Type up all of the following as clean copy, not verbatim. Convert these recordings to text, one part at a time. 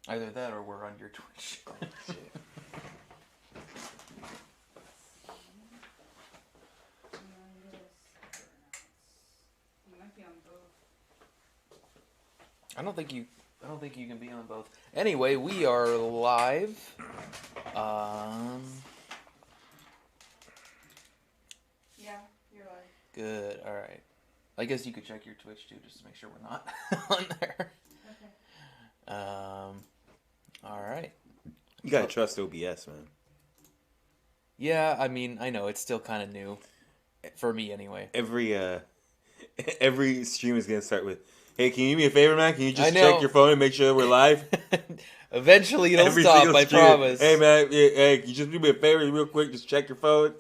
Either that or we're on your Twitch. Oh, shit. You might be on both. I don't think you can be on both. Anyway, we are live. Yeah, you're live. Good. All right. I guess you could check your Twitch too, just to make sure we're not on there. Okay. All right. You gotta trust OBS, man. Yeah, I mean, I know it's still kind of new for me anyway. Every stream is gonna start with, "Hey, can you do me a favor, man? Can you I just know. check your phone and make sure we're live?" Eventually, it'll Every stop. single I stream. promise. Hey, man. Hey, can you just do me a favor, real quick? Just check your phone.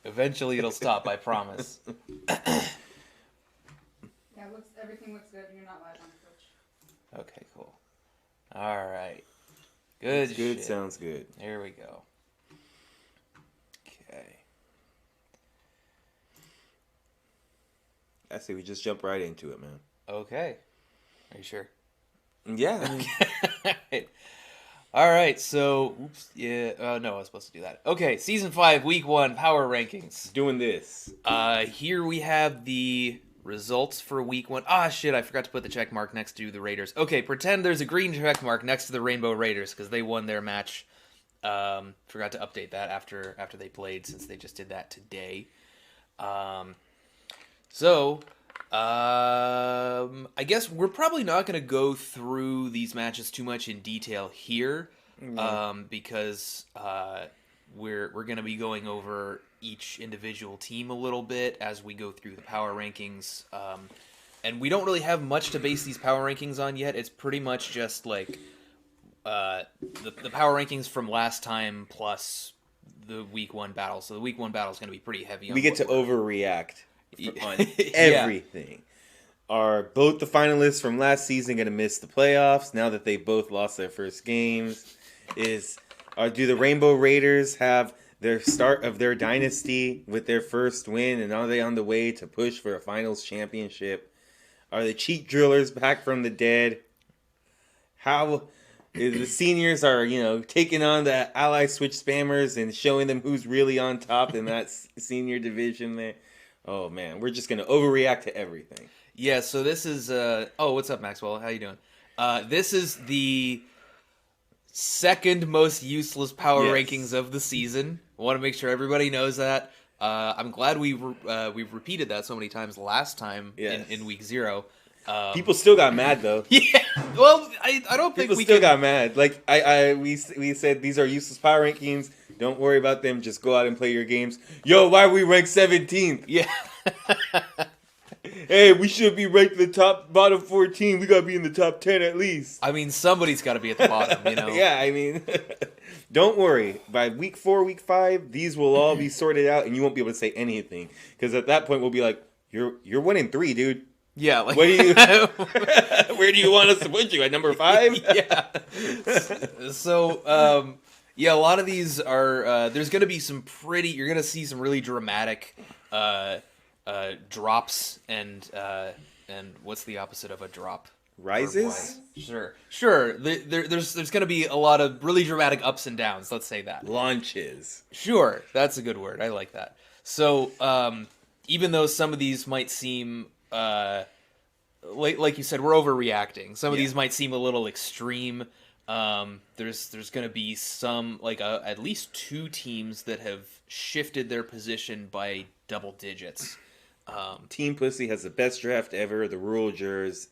Eventually, it'll stop. I promise. Yeah, everything looks good. You're not live on Twitch. Okay, cool. All right. Good. Good. Shit. Sounds good. Here we go. Okay. I say we just jump right into it, man. Okay. Are you sure? Yeah. I mean, All right. So, oops. Yeah. No, I was supposed to do that. Okay. Season 5, Week 1, Power Rankings. doing this. Here we have the results for Week 1. Ah, shit! I forgot to put the check mark next to the Raiders. Okay, pretend there's a green check mark next to the Rainbow Raiders because they won their match. Forgot to update that after they played, since they just did that today. I guess we're probably not going to go through these matches too much in detail here, because we're going to be going over each individual team a little bit as we go through the power rankings. And we don't really have much to base these power rankings on yet. It's pretty much just like the power rankings from last time plus the Week 1 battle. So the Week 1 battle is going to be pretty heavy. We get to overreact on Yeah. everything. Are both the finalists from last season going to miss the playoffs now that they both lost their first games? Do the Rainbow Raiders have their start of their dynasty with their first win, and are they on the way to push for a finals championship? Are the cheat drillers back from the dead? How the seniors are, taking on the ally switch spammers and showing them who's really on top in that senior division there. Oh man, we're just gonna overreact to everything. Yeah, so this is what's up, Maxwell? How you doing? This is the second most useless power rankings of the season. I want to make sure everybody knows that. I'm glad we've repeated that so many times last time in week 0. People still got mad though. Yeah, well, I don't think people still got mad. Like we said, these are useless power rankings. Don't worry about them. Just go out and play your games. Yo, why are we ranked 17th? Yeah. Hey, we should be ranked the bottom 14. We gotta be in the top 10 at least. I mean, somebody's got to be at the bottom, Yeah, I mean, don't worry. By week 4, week 5, these will all be sorted out, and you won't be able to say anything because at that point we'll be like, "You're 1-3, dude." Yeah. Like, what do you? Where do you want us to put you at number 5? Yeah. So, yeah, a lot of these are. There's going to be you're going to see some really dramatic drops and what's the opposite of a drop? Rises? Sure. There's going to be a lot of really dramatic ups and downs. Let's say that. Launches. Sure, that's a good word. I like that. So, even though some of these might seem like you said, we're overreacting. Some of these might seem a little extreme. There's going to be some at least 2 teams that have shifted their position by double digits. Team Pussy has the best draft ever. The rural jurors,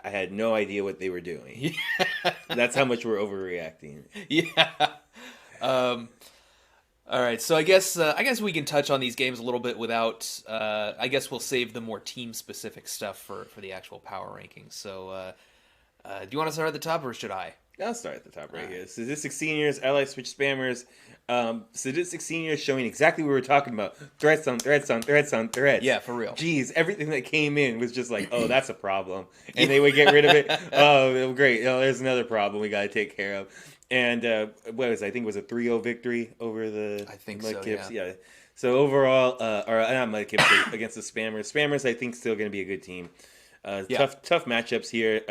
I had no idea what they were doing. Yeah. That's how much we're overreacting. Yeah. All right. So I guess we can touch on these games a little bit without. I guess we'll save the more team specific stuff for the actual power rankings. So, do you want to start at the top or should I? I'll start at the top right here. Sadistic Seniors, Ally Switch Spammers. Sadistic Seniors showing exactly what we were talking about. Threats on threats on threats on threats. Yeah, for real. Jeez, everything that came in was just like, oh, that's a problem. And they would get rid of it. Oh, great. Oh, there's another problem we got to take care of. And what was it? I think it was a 3-0 victory over the Mudkips. Yeah. So overall, or not Mudkips, against the Spammers. Spammers, I think, still going to be a good team. Tough matchups here.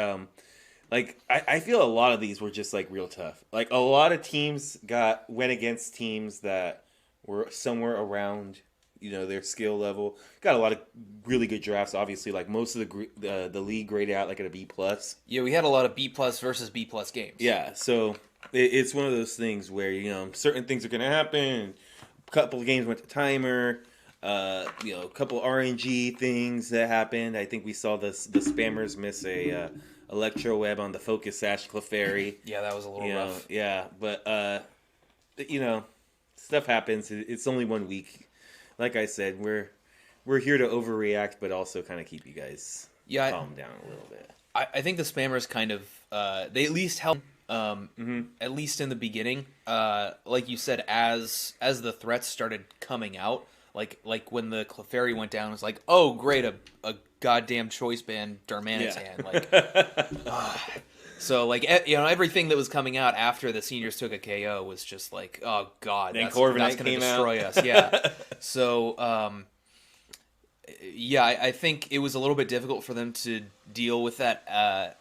like I feel a lot of these were just like real tough. Like a lot of teams went against teams that were somewhere around their skill level. Got a lot of really good drafts. Obviously, like most of the league graded out like at a B plus. Yeah, we had a lot of B plus versus B plus games. Yeah, so it's one of those things where certain things are going to happen. A couple of games went to timer. A couple RNG things that happened. I think we saw the spammers miss a electro web on the Focus Sash Clefairy. Yeah, that was a little rough. Yeah, but stuff happens. It's only 1 week. Like I said, we're here to overreact, but also kind of keep you guys calm down a little bit. I think the spammers kind of they at least helped. At least in the beginning, like you said, as the threats started coming out, like when the Clefairy went down, it was like, oh great, a goddamn choice band Darmanitan. Like, so like everything that was coming out after the seniors took a KO was just like, oh god, that's going to destroy us. Yeah. So yeah, I think it was a little bit difficult for them to deal with that.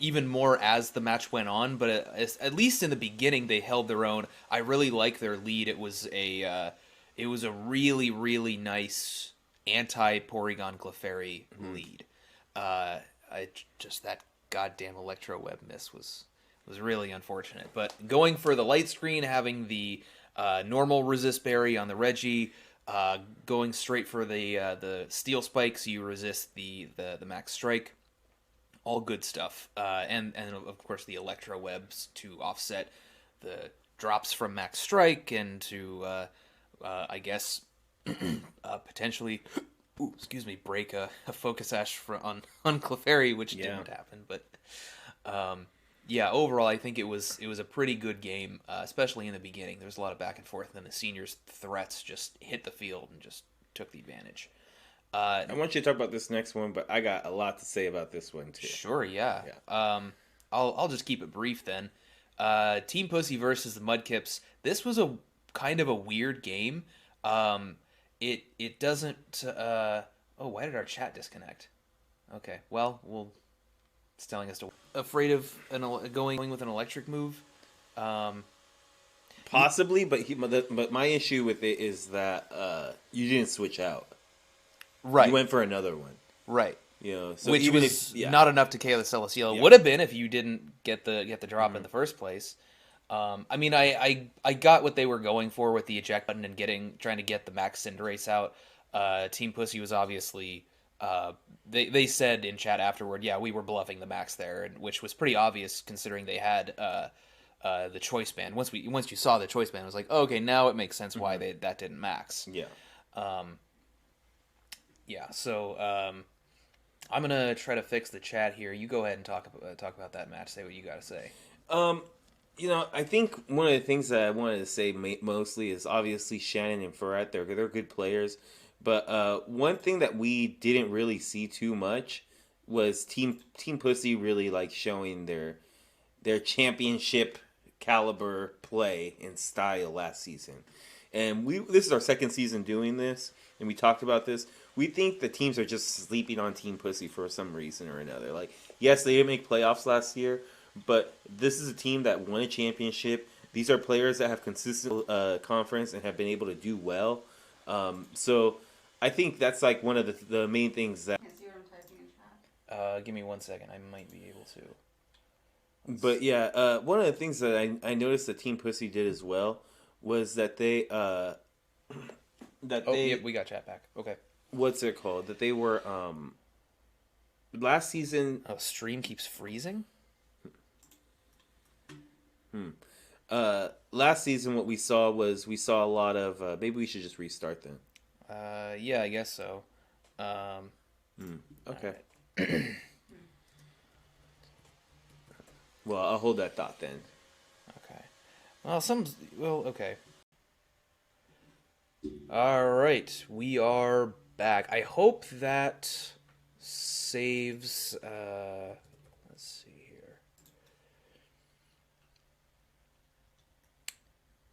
Even more as the match went on, but at least in the beginning they held their own. I really like their lead. It was a really, really nice anti-Porygon Clefairy lead. That goddamn Electro Web miss was really unfortunate. But going for the light screen, having the normal resist berry on the Reggie, going straight for the steel spike so you resist the max strike. All good stuff, and of course the Electro Webs to offset the drops from Max Strike and to I guess potentially, break a Focus Sash on Clefairy, which didn't happen. But yeah, overall I think it was a pretty good game, especially in the beginning. There was a lot of back and forth, and then the seniors' threats just hit the field and just took the advantage. I want you to talk about this next one, but I got a lot to say about this one too. Sure, yeah. I'll just keep it brief then. Team Pussy versus the Mudkips. This was a kind of a weird game. It doesn't. Oh, why did our chat disconnect? Okay, well, it's telling us to afraid of going with an electric move. Possibly, but my issue with it is that you didn't switch out. Right. You went for another one. Right. So which even was not enough to KO the Celesteela. Would have been if you didn't get the drop in the first place. I mean, I got what they were going for with the eject button and trying to get the Max Cinderace out. Team Pussy was obviously they said in chat afterward, yeah, we were bluffing the Max there, which was pretty obvious considering they had the choice band. Once you saw the choice band, it was like, oh, okay, now it makes sense why that didn't max. Yeah. Yeah, so I'm gonna try to fix the chat here. You go ahead and talk about that match. Say what you got to say. I think one of the things that I wanted to say mostly is obviously Shannon and Ferret. They're good players, but one thing that we didn't really see too much was Team Pussy really like showing their championship caliber play and style last season. And this is our second season doing this, and we talked about this. We think the teams are just sleeping on Team Pussy for some reason or another. Like, yes, they didn't make playoffs last year, but this is a team that won a championship. These are players that have consistent conference and have been able to do well. So I think that's like one of the main things that... I see what I'm typing in chat. Give me 1 second. I might be able to. But yeah, one of the things that I noticed that Team Pussy did as well was that they... Yep, we got chat back. Okay. What's it called? That they were last season. Oh, stream keeps freezing. Last season, what we saw a lot of. Maybe we should just restart then. Yeah, I guess so. Okay. Well, I'll hold that thought then. Okay. Okay. All right, we are back. I hope that saves. Let's see here.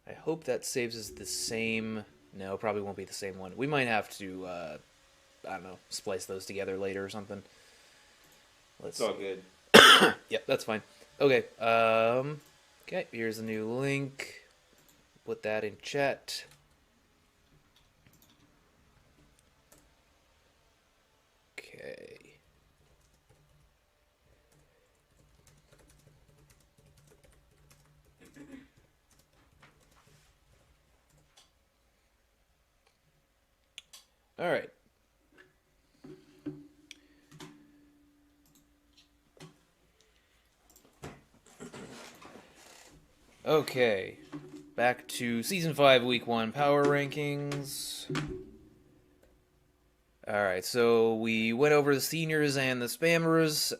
I hope that saves us the same. No, probably won't be the same one. We might have to. I don't know, splice those together later or something. It's all good. Yep, that's fine. Okay. Okay, here's a new link. Put that in chat. Okay. All right. Okay. Back to Season 5, Week 1 Power Rankings. Alright, so we went over the seniors and the spammers.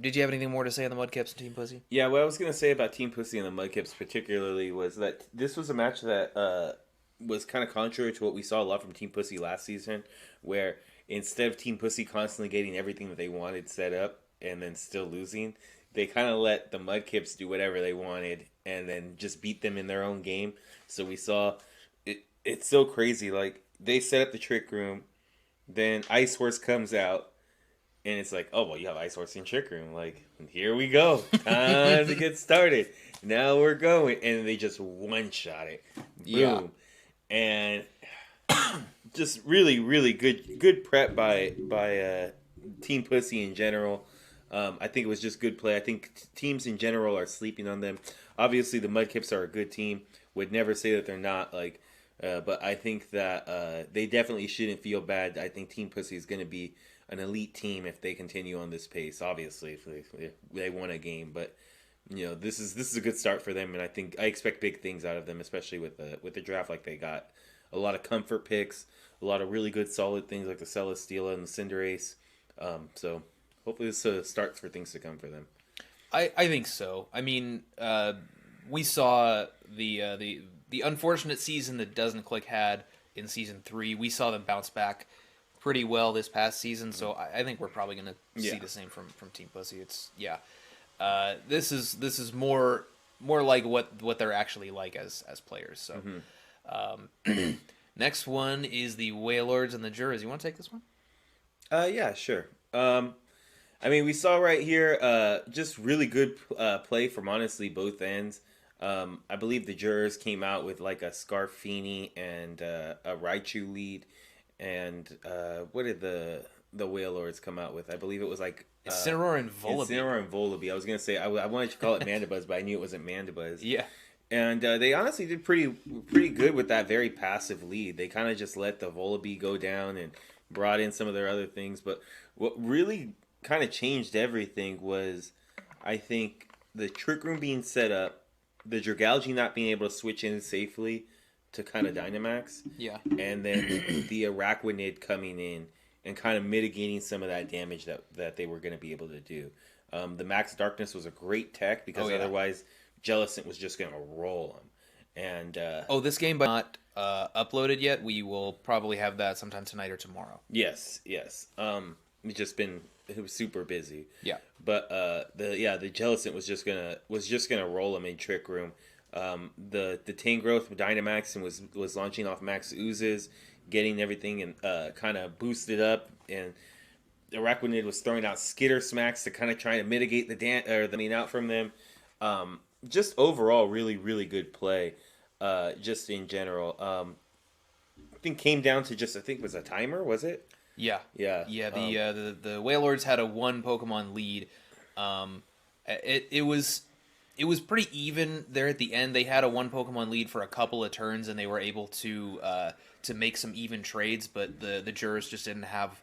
Did you have anything more to say on the Mudcaps and Team Pussy? Yeah, what I was gonna say about Team Pussy and the Mudcaps particularly was that this was a match that was kind of contrary to what we saw a lot from Team Pussy last season, where instead of Team Pussy constantly getting everything that they wanted set up and then still losing, they kind of let the Mudcaps do whatever they wanted and then just beat them in their own game. So we saw it. It's so crazy. Like, they set up the trick room, then Ice Horse comes out, and it's like, oh, well, you have Ice Horse in Trick Room. Like, here we go. Time to get started. Now we're going. And they just one-shot it. Boom. Yeah. And just really, really good prep by Team Pussy in general. I think it was just good play. I think teams in general are sleeping on them. Obviously, the Mudcaps are a good team. Would never say that they're not. Like, but I think that they definitely shouldn't feel bad. I think Team Pussy is going to be an elite team if they continue on this pace. Obviously, if they won a game, but you know, this is a good start for them, and I expect big things out of them, especially with the draft. Like, they got a lot of comfort picks, a lot of really good solid things like the Celesteela and the Cinderace. So hopefully this starts for things to come for them. I think so. I mean, we saw the unfortunate season that Doesn't Click had in Season 3. We saw them bounce back pretty well this past season, so I think we're probably going to see the same from Team Pussy. It's this is more like what they're actually like as players. So next one is the Wailords and the Jurors. You want to take this one? Yeah, sure. I mean, we saw right here just really good play from honestly both ends. I believe the Jurors came out with like a Scarfini and a Raichu lead. And what did the Wailords come out with? I believe it was like Incineroar and Volibee. Incineroar and Volibee. I was gonna say I wanted to call it Mandibuzz, but I knew it wasn't Mandibuzz. Yeah. And they honestly did pretty good with that very passive lead. They kind of just let the Volibee go down and brought in some of their other things. But what really kind of changed everything was, I think, the Trick Room being set up, the Dragalge not being able to switch in safely to kind of Dynamax. Yeah. And then the Araquanid coming in and kind of mitigating some of that damage that they were going to be able to do. The Max Darkness was a great tech because otherwise Jellicent was just going to roll them. And this game not uploaded yet. We will probably have that sometime tonight or tomorrow. Yes. It was super busy. Yeah. But the Jellicent was just gonna roll them in Trick Room. The Tangrowth with Dynamax and was launching off Max Oozes, getting everything and kind of boosted up, and Araquanid was throwing out Skitter Smacks to kind of try to mitigate the out from them. Just overall, really, really good play. Just in general, I think came down to I think it was a timer, was it? Yeah. Yeah. The Wailords had a 1 Pokemon lead. It was pretty even there at the end. They had a 1 Pokemon lead for a couple of turns, and they were able to make some even trades. But the Jurors just didn't have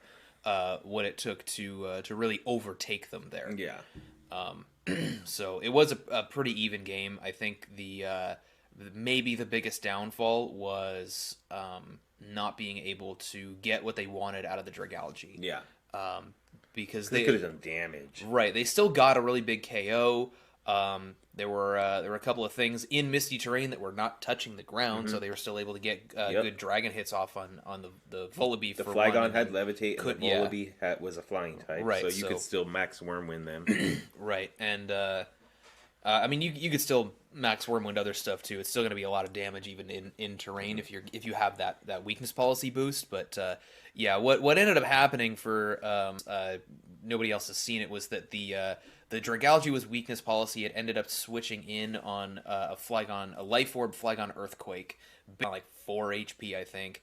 what it took to really overtake them there. Yeah. So it was a pretty even game. I think maybe the biggest downfall was not being able to get what they wanted out of the Dragalge. Yeah. Because they could have done damage. Right. They still got a really big KO. There were a couple of things in Misty Terrain that were not touching the ground, so they were still able to get good Dragon hits off on the Volibee. The Flygon had Levitate, and the Volibee was a flying type, right, so you could still max Worm win them. Right, and I mean, you could still max Wormwind other stuff too. It's still going to be a lot of damage even in terrain if you have that weakness policy boost. But yeah, what ended up happening for nobody else has seen it was that the Dragalge was weakness policy. It ended up switching in on a Life Orb Flygon Earthquake, like 4 HP I think.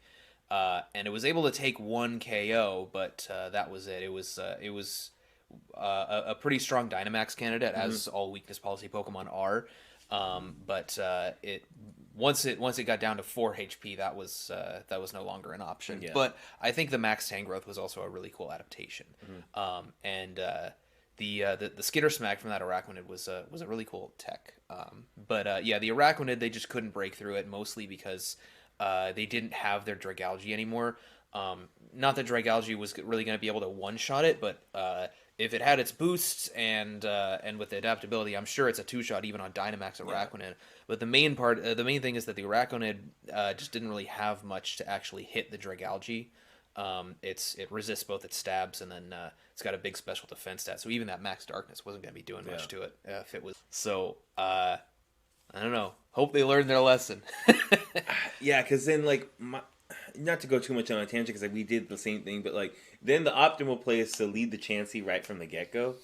And it was able to take 1 KO, but that was it. It was a pretty strong Dynamax candidate, as all weakness policy Pokemon are. But it once it got down to 4 HP, that was no longer an option. Yeah. But I think the Max Tangrowth was also a really cool adaptation. And the Skitter Smack from that Araquanid was a really cool tech. But yeah, the Araquanid, they just couldn't break through it, mostly because they didn't have their Dragalge anymore. Not that Dragalge was really going to be able to one-shot it, but if it had its boosts and with the adaptability, I'm sure it's a 2-shot even on Dynamax Araquanid. Yeah. But the main thing is that the Araquanid just didn't really have much to actually hit the Dragalge. It resists both its stabs, and then it's got a big special defense stat. So even that Max Darkness wasn't going to be doing much to it if it was. So I don't know. Hope they learned their lesson. Yeah, because then not to go too much on a tangent, because we did the same thing, but then the optimal play is to lead the Chansey right from the get-go.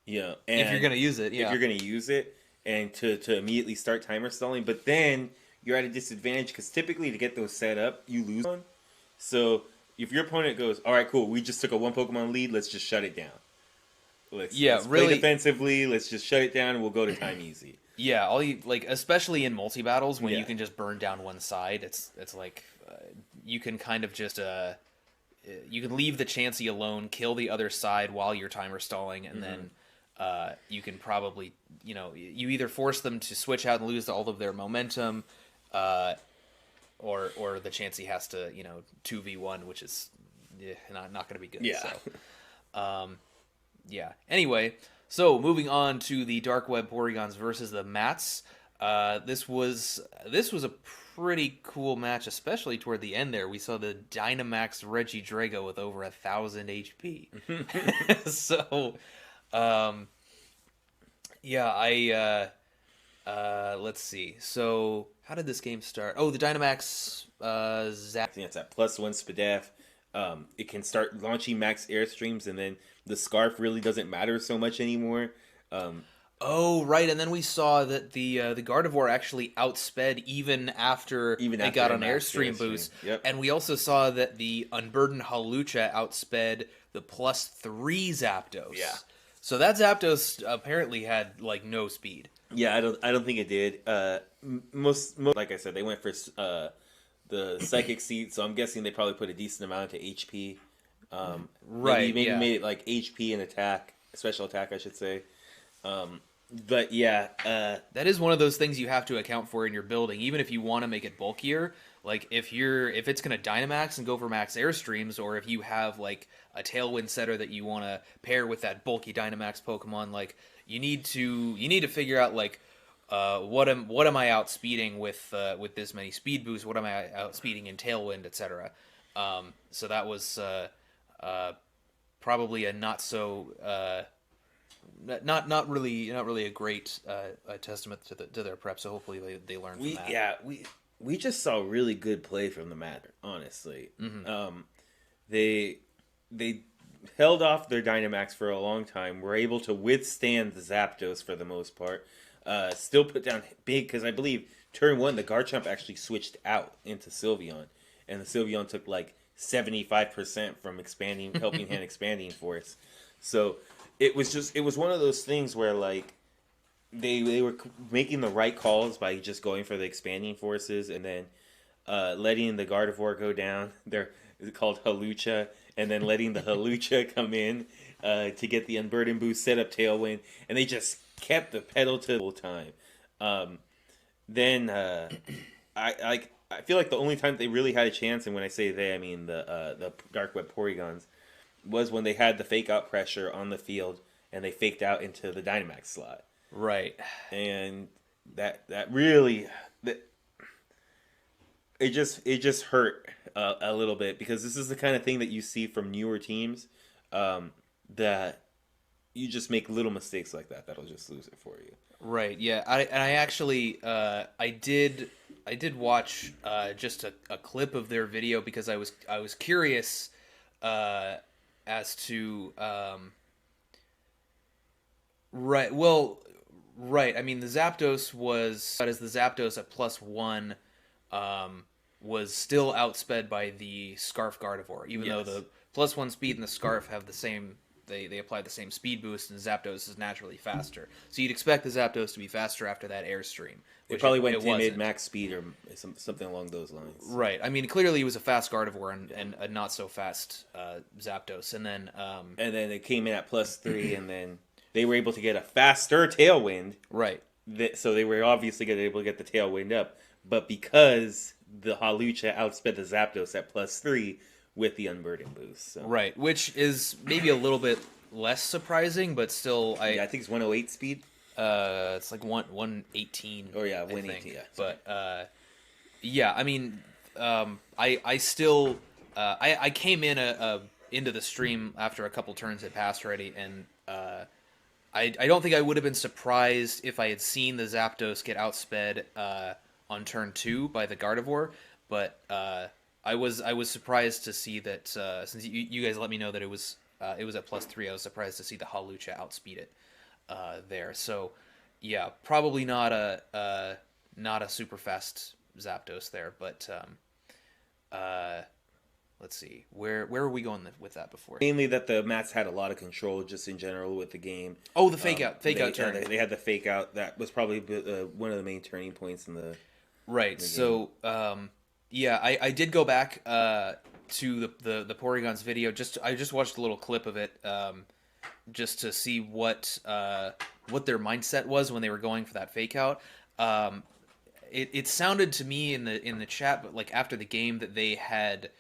And if you're going to use it, if you're going to use it, and to immediately start timer stalling, but then you're at a disadvantage, because typically to get those set up, you lose one. So if your opponent goes, all right, cool, we just took a 1 Pokemon lead, let's just shut it down. Let's play defensively, let's just shut it down, and we'll go to time easy. Yeah, especially in multi-battles, when you can just burn down one side, it's like you can kind of just you can leave the Chansey alone, kill the other side while you're timer stalling, and then you can probably, you either force them to switch out and lose all of their momentum, or the Chansey has to 2v1, which is not going to be good. Yeah. So, yeah. Anyway, so moving on to the Dark Web Porygons versus the Mats. This was a pretty cool match, especially toward the end there. We saw the Dynamax Regidrago with over 1,000 HP. So, yeah, let's see. So, how did this game start? Oh, the Dynamax Zap. It's at +1 Spadaf. It can start launching max airstreams, and then the Scarf really doesn't matter so much anymore. Oh, right, and then we saw that the Gardevoir actually outsped even after it got an Airstream boost. Yep. And we also saw that the Unburdened Hawlucha outsped the +3 Zapdos. Yeah. So that Zapdos apparently had no speed. Yeah, I don't think it did. Most like I said, they went for the Psychic Seed, so I'm guessing they probably put a decent amount into HP. Right. Maybe made it like HP and attack, special attack, I should say. But yeah, that is one of those things you have to account for in your building, even if you want to make it bulkier. Like if it's going to Dynamax and go for max Airstreams, or if you have a Tailwind setter that you want to pair with that bulky Dynamax Pokemon, you need to figure out what am I outspeeding with this many speed boosts? What am I outspeeding in Tailwind, etc. So that was probably a not so. Not really a great testament to their prep. So hopefully they learn from that. Yeah, we just saw really good play from the Matter. Honestly, they held off their Dynamax for a long time. Were able to withstand the Zapdos for the most part. Still put down big, because I believe turn 1 the Garchomp actually switched out into Sylveon, and the Sylveon took 75% from helping hand expanding force. So it was one of those things where they were making the right calls by just going for the expanding forces, and then letting the Gardevoir go down. They're called Hawlucha, and then letting the Hawlucha come in to get the Unburden boost, set up Tailwind, and they just kept the pedal to the whole time. Then I feel like the only time they really had a chance, and when I say they, I mean the Dark Web Porygons, was when they had the fake out pressure on the field, and they faked out into the Dynamax slot. Right. And that really it just hurt a little bit, because this is the kind of thing that you see from newer teams, that you just make little mistakes like that. That'll just lose it for you. Right. Yeah. I actually I did watch just a clip of their video because I was curious as to right. Well, right. I mean, the Zapdos at +1 was still outsped by the Scarf Gardevoir, even though the +1 speed and the Scarf have the same. They apply the same speed boost, and Zapdos is naturally faster. So you'd expect the Zapdos to be faster after that Airstream. It probably went timid max speed or something along those lines. Right. I mean, clearly it was a fast Gardevoir and a not so fast Zapdos, and then it came in at +3, and then they were able to get a faster Tailwind. Right. So they were obviously able to get the Tailwind up, but because the Hawlucha outsped the Zapdos at +3 with the Unburden boost. So. Right, which is maybe a little bit less surprising, but still, I think it's 108 speed. It's like 118. Oh yeah, 118. Yeah, but yeah, I mean, I still I came in into the stream after a couple turns had passed already, and I don't think I would have been surprised if I had seen the Zapdos get outsped on turn 2 by the Gardevoir, but I was surprised to see that since you guys let me know that it was at +3, I was surprised to see the Hawlucha outspeed it there. So yeah, probably not a super fast Zapdos there, but let's see, where are we going with that before? Mainly that the Mats had a lot of control just in general with the game. Oh, the fake out turn. They had the fake out. That was probably one of the main turning points in the right. So yeah, I did go back to the Porygon's video. I just watched a little clip of it, just to see what their mindset was when they were going for that fake out. It sounded to me in the chat, but like after the game, that they had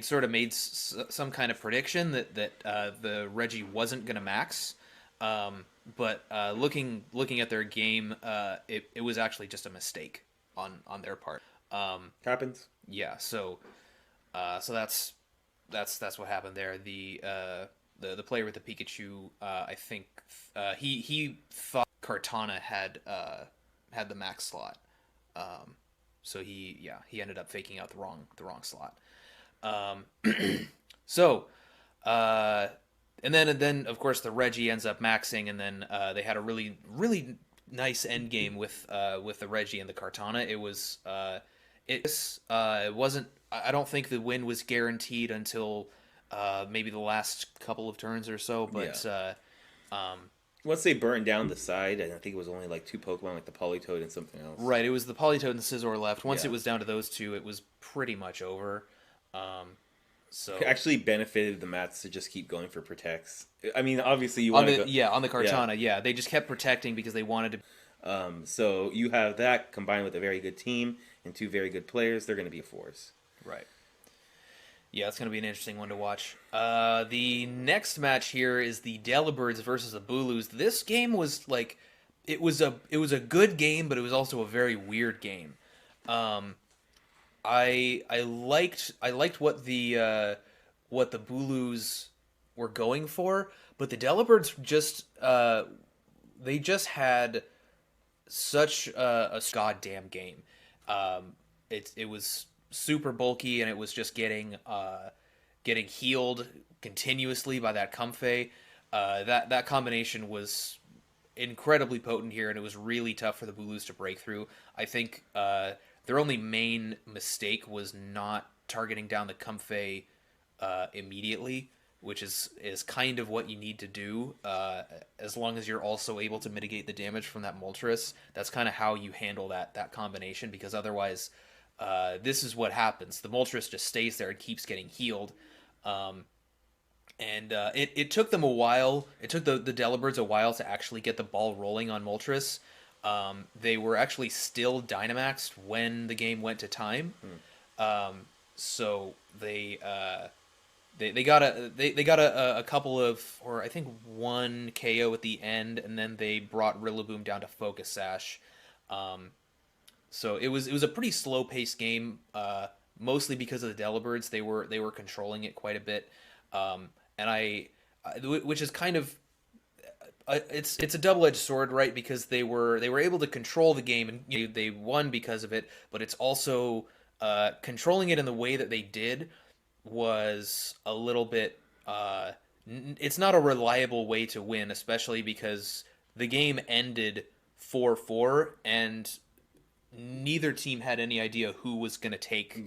sort of made some kind of prediction that the Reggie wasn't gonna max. But looking at their game, it was actually just a mistake on their part. Happens. Yeah, so that's what happened there. The player with the Pikachu, I think he thought Kartana had the max slot, so he ended up faking out the wrong slot. So and then of course the Reggie ends up maxing, and then they had a really nice end game with the Reggie and the Kartana. It wasn't. I don't think the win was guaranteed until maybe the last couple of turns or so. But once they burned down the side, and I think it was only like 2 Pokemon, like the Politoed and something else. Right, it was the Politoed and Scizor left. Once it was down to those two, it was pretty much over. So it actually benefited the Mats to just keep going for protects. I mean, obviously you want to on the Kartana, yeah, they just kept protecting because they wanted to. So you have that combined with a very good team and 2 very good players. They're going to be a force. Right. Yeah, it's going to be an interesting one to watch. The next match here is the Delibirds versus the Booloos. This game was like, it was a good game, but it was also a very weird game. I liked what the Booloos were going for, but the Delibirds just they just had such a goddamn game. It was super bulky, and it was just getting healed continuously by that Comfey. That combination was incredibly potent here, and it was really tough for the Booloos to break through. I think their only main mistake was not targeting down the Comfey immediately, which is kind of what you need to do, as long as you're also able to mitigate the damage from that Moltres. That's kind of how you handle that combination, because otherwise this is what happens. The Moltres just stays there and keeps getting healed. It took them a while. It took the Delibirds a while to actually get the ball rolling on Moltres. They were actually still Dynamaxed when the game went to time. So they got a couple of, or I think 1 KO at the end, and then they brought Rillaboom down to Focus Sash. So it was a pretty slow paced game, mostly because of the Delibirds. They were controlling it quite a bit, and I which is kind of it's a double-edged sword, right? Because they were able to control the game, and they won because of it. But it's also controlling it in the way that they did was a little bit. It's not a reliable way to win, especially because the game ended 4-4, and neither team had any idea who was going to take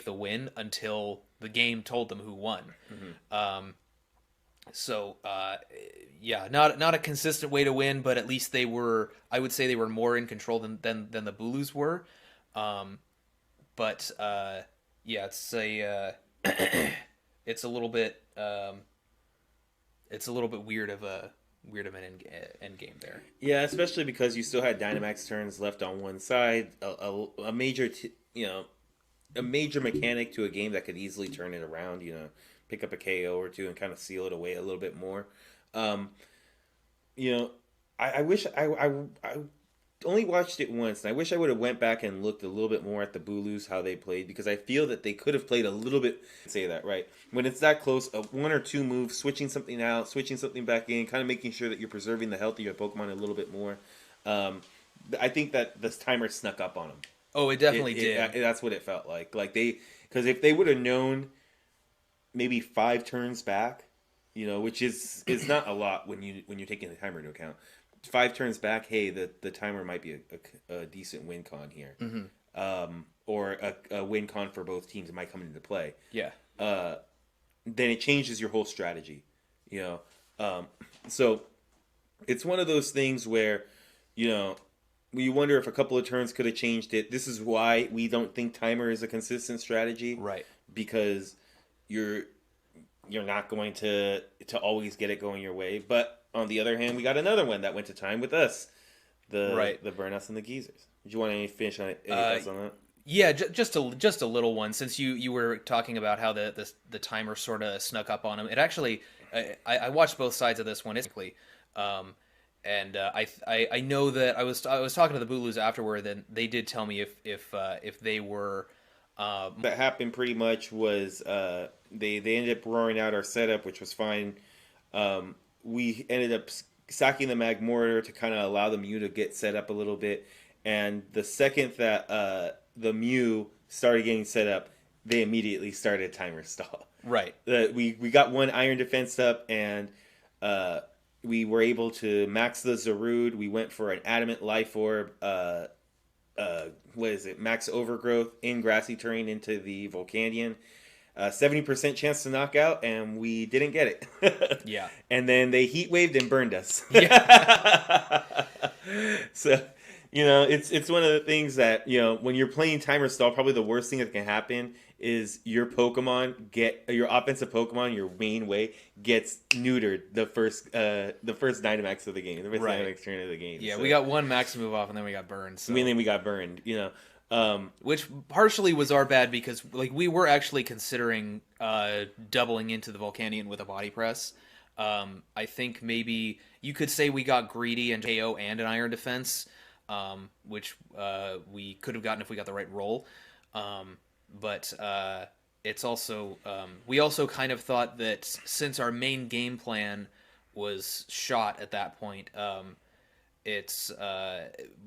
the win until the game told them who won. So not a consistent way to win, but at least they were. I would say they were more in control than the Bulus were. It's a it's a little bit weird of an end game there. Yeah, especially because you still had Dynamax turns left on one side, a major a major mechanic to a game that could easily turn it around. Pick up a KO or two and kind of seal it away a little bit more. I wish I only watched it once, and I wish I would have went back and looked a little bit more at the Bulus, how they played, because I feel that they could have played a little bit. Say that right when it's that close, one or two moves, switching something out, switching something back in, kind of making sure that you're preserving the health of your Pokemon a little bit more. I think that this timer snuck up on them. Oh, it definitely did. That's what it felt like. Because if they would have known maybe 5 turns back, which is not a lot when you're taking the timer into account. 5 turns back, hey, the timer might be a decent win con here, or a win con for both teams. It might come into play. Yeah. Then it changes your whole strategy. So it's one of those things where we wonder if a couple of turns could have changed it. This is why we don't think timer is a consistent strategy, right? Because you're not going to always get it going your way. But on the other hand, we got another one that went to time with us, the Burnouts and the Geezers. Did you want to finish on anything else on that? Yeah, just a little one. Since you were talking about how the timer sort of snuck up on him, it actually I watched both sides of this one. And I know that I was talking to the Bulus afterward, and they did tell me if they were. That happened pretty much was they ended up roaring out our setup, which was fine. We ended up sacking the Magmortar to kind of allow the Mew to get set up a little bit, and the second that the Mew started getting set up, they immediately started a timer stall. Right. We got one Iron Defense up, and we were able to max the Zarude. We went for an Adamant Life Orb. Max Overgrowth in Grassy Terrain into the Volcanion. 70% chance to knock out, and we didn't get it. Yeah. And then they heat waved and burned us. Yeah. So, it's one of the things that, when you're playing timer stall, probably the worst thing that can happen is your offensive Pokemon, your main way, gets neutered the first Dynamax of the game, the first Dynamax turn of the game. Yeah, so we got one max move off, and then we got burned. So. And then we got burned, which partially was our bad because we were actually considering doubling into the Volcanion with a body press. I think maybe you could say we got greedy and KO and an Iron Defense, which we could have gotten if we got the right roll. But it's also we also kind of thought that since our main game plan was shot at that point,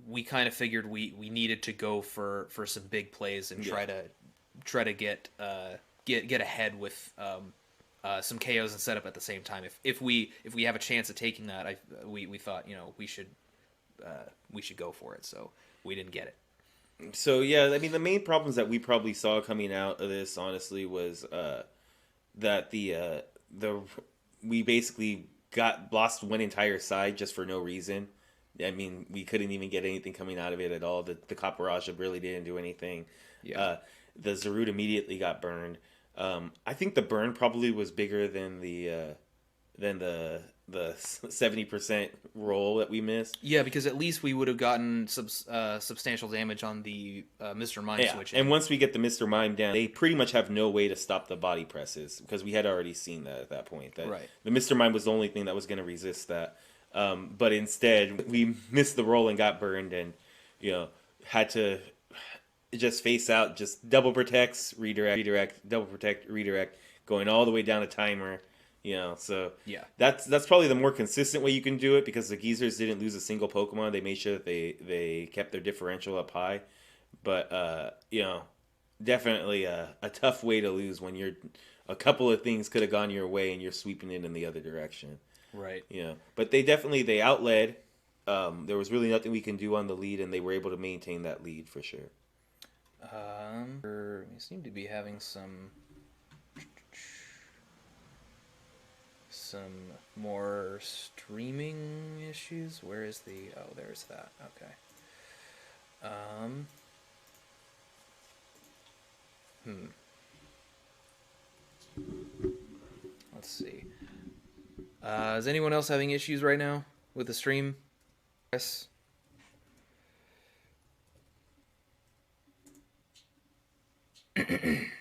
we kind of figured we needed to go for some big plays and try to get ahead with some KOs and setup at the same time. If we have a chance of taking that, we thought we should go for it. So we didn't get it. So yeah, I mean the main problems that we probably saw coming out of this, honestly, was that we basically lost one entire side just for no reason. I mean, we couldn't even get anything coming out of it at all. The Caparajah really didn't do anything. Yeah. The Zarude immediately got burned. I think the burn probably was bigger than the 70% roll that we missed. Yeah, because at least we would have gotten substantial damage on the Mr. Mime switch. And once we get the Mr. Mime down, they pretty much have no way to stop the body presses, because we had already seen that at that point. That the Mr. Mime was the only thing that was going to resist that. But instead, we missed the roll and got burned, and had to just face out, just double protects, redirect, double protect, redirect, going all the way down to timer. So Yeah. that's probably the more consistent way you can do it, because the Geezers didn't lose a single Pokemon. They made sure that they kept their differential up high. But definitely a tough way to lose when you're a couple of things could have gone your way and you're sweeping it in the other direction. Right. But they outled. There was really nothing we can do on the lead, and they were able to maintain that lead for sure. We seem to be having some more streaming issues. Where is the... Oh, there's that. Okay. Let's see. Is anyone else having issues right now with the stream? Yes. I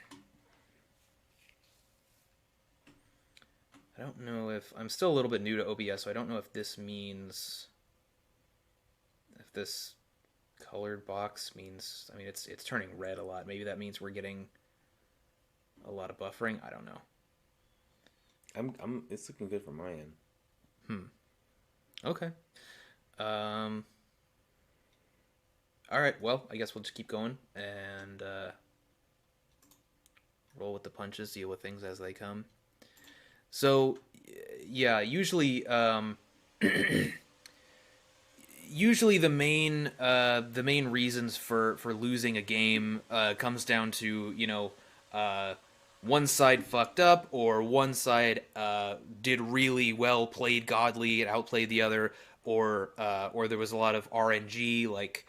don't know if... I'm still a little bit new to OBS, so I don't know if this means... If this colored box means... I mean, it's turning red a lot. Maybe that means we're getting a lot of buffering. I don't know. It's looking good from my end. Okay. All right, well, I guess we'll just keep going and roll with the punches, deal with things as they come. So, yeah, usually usually the main reasons for losing a game comes down to, one side fucked up, or one side did really well, played godly, and outplayed the other, or there was a lot of RNG, like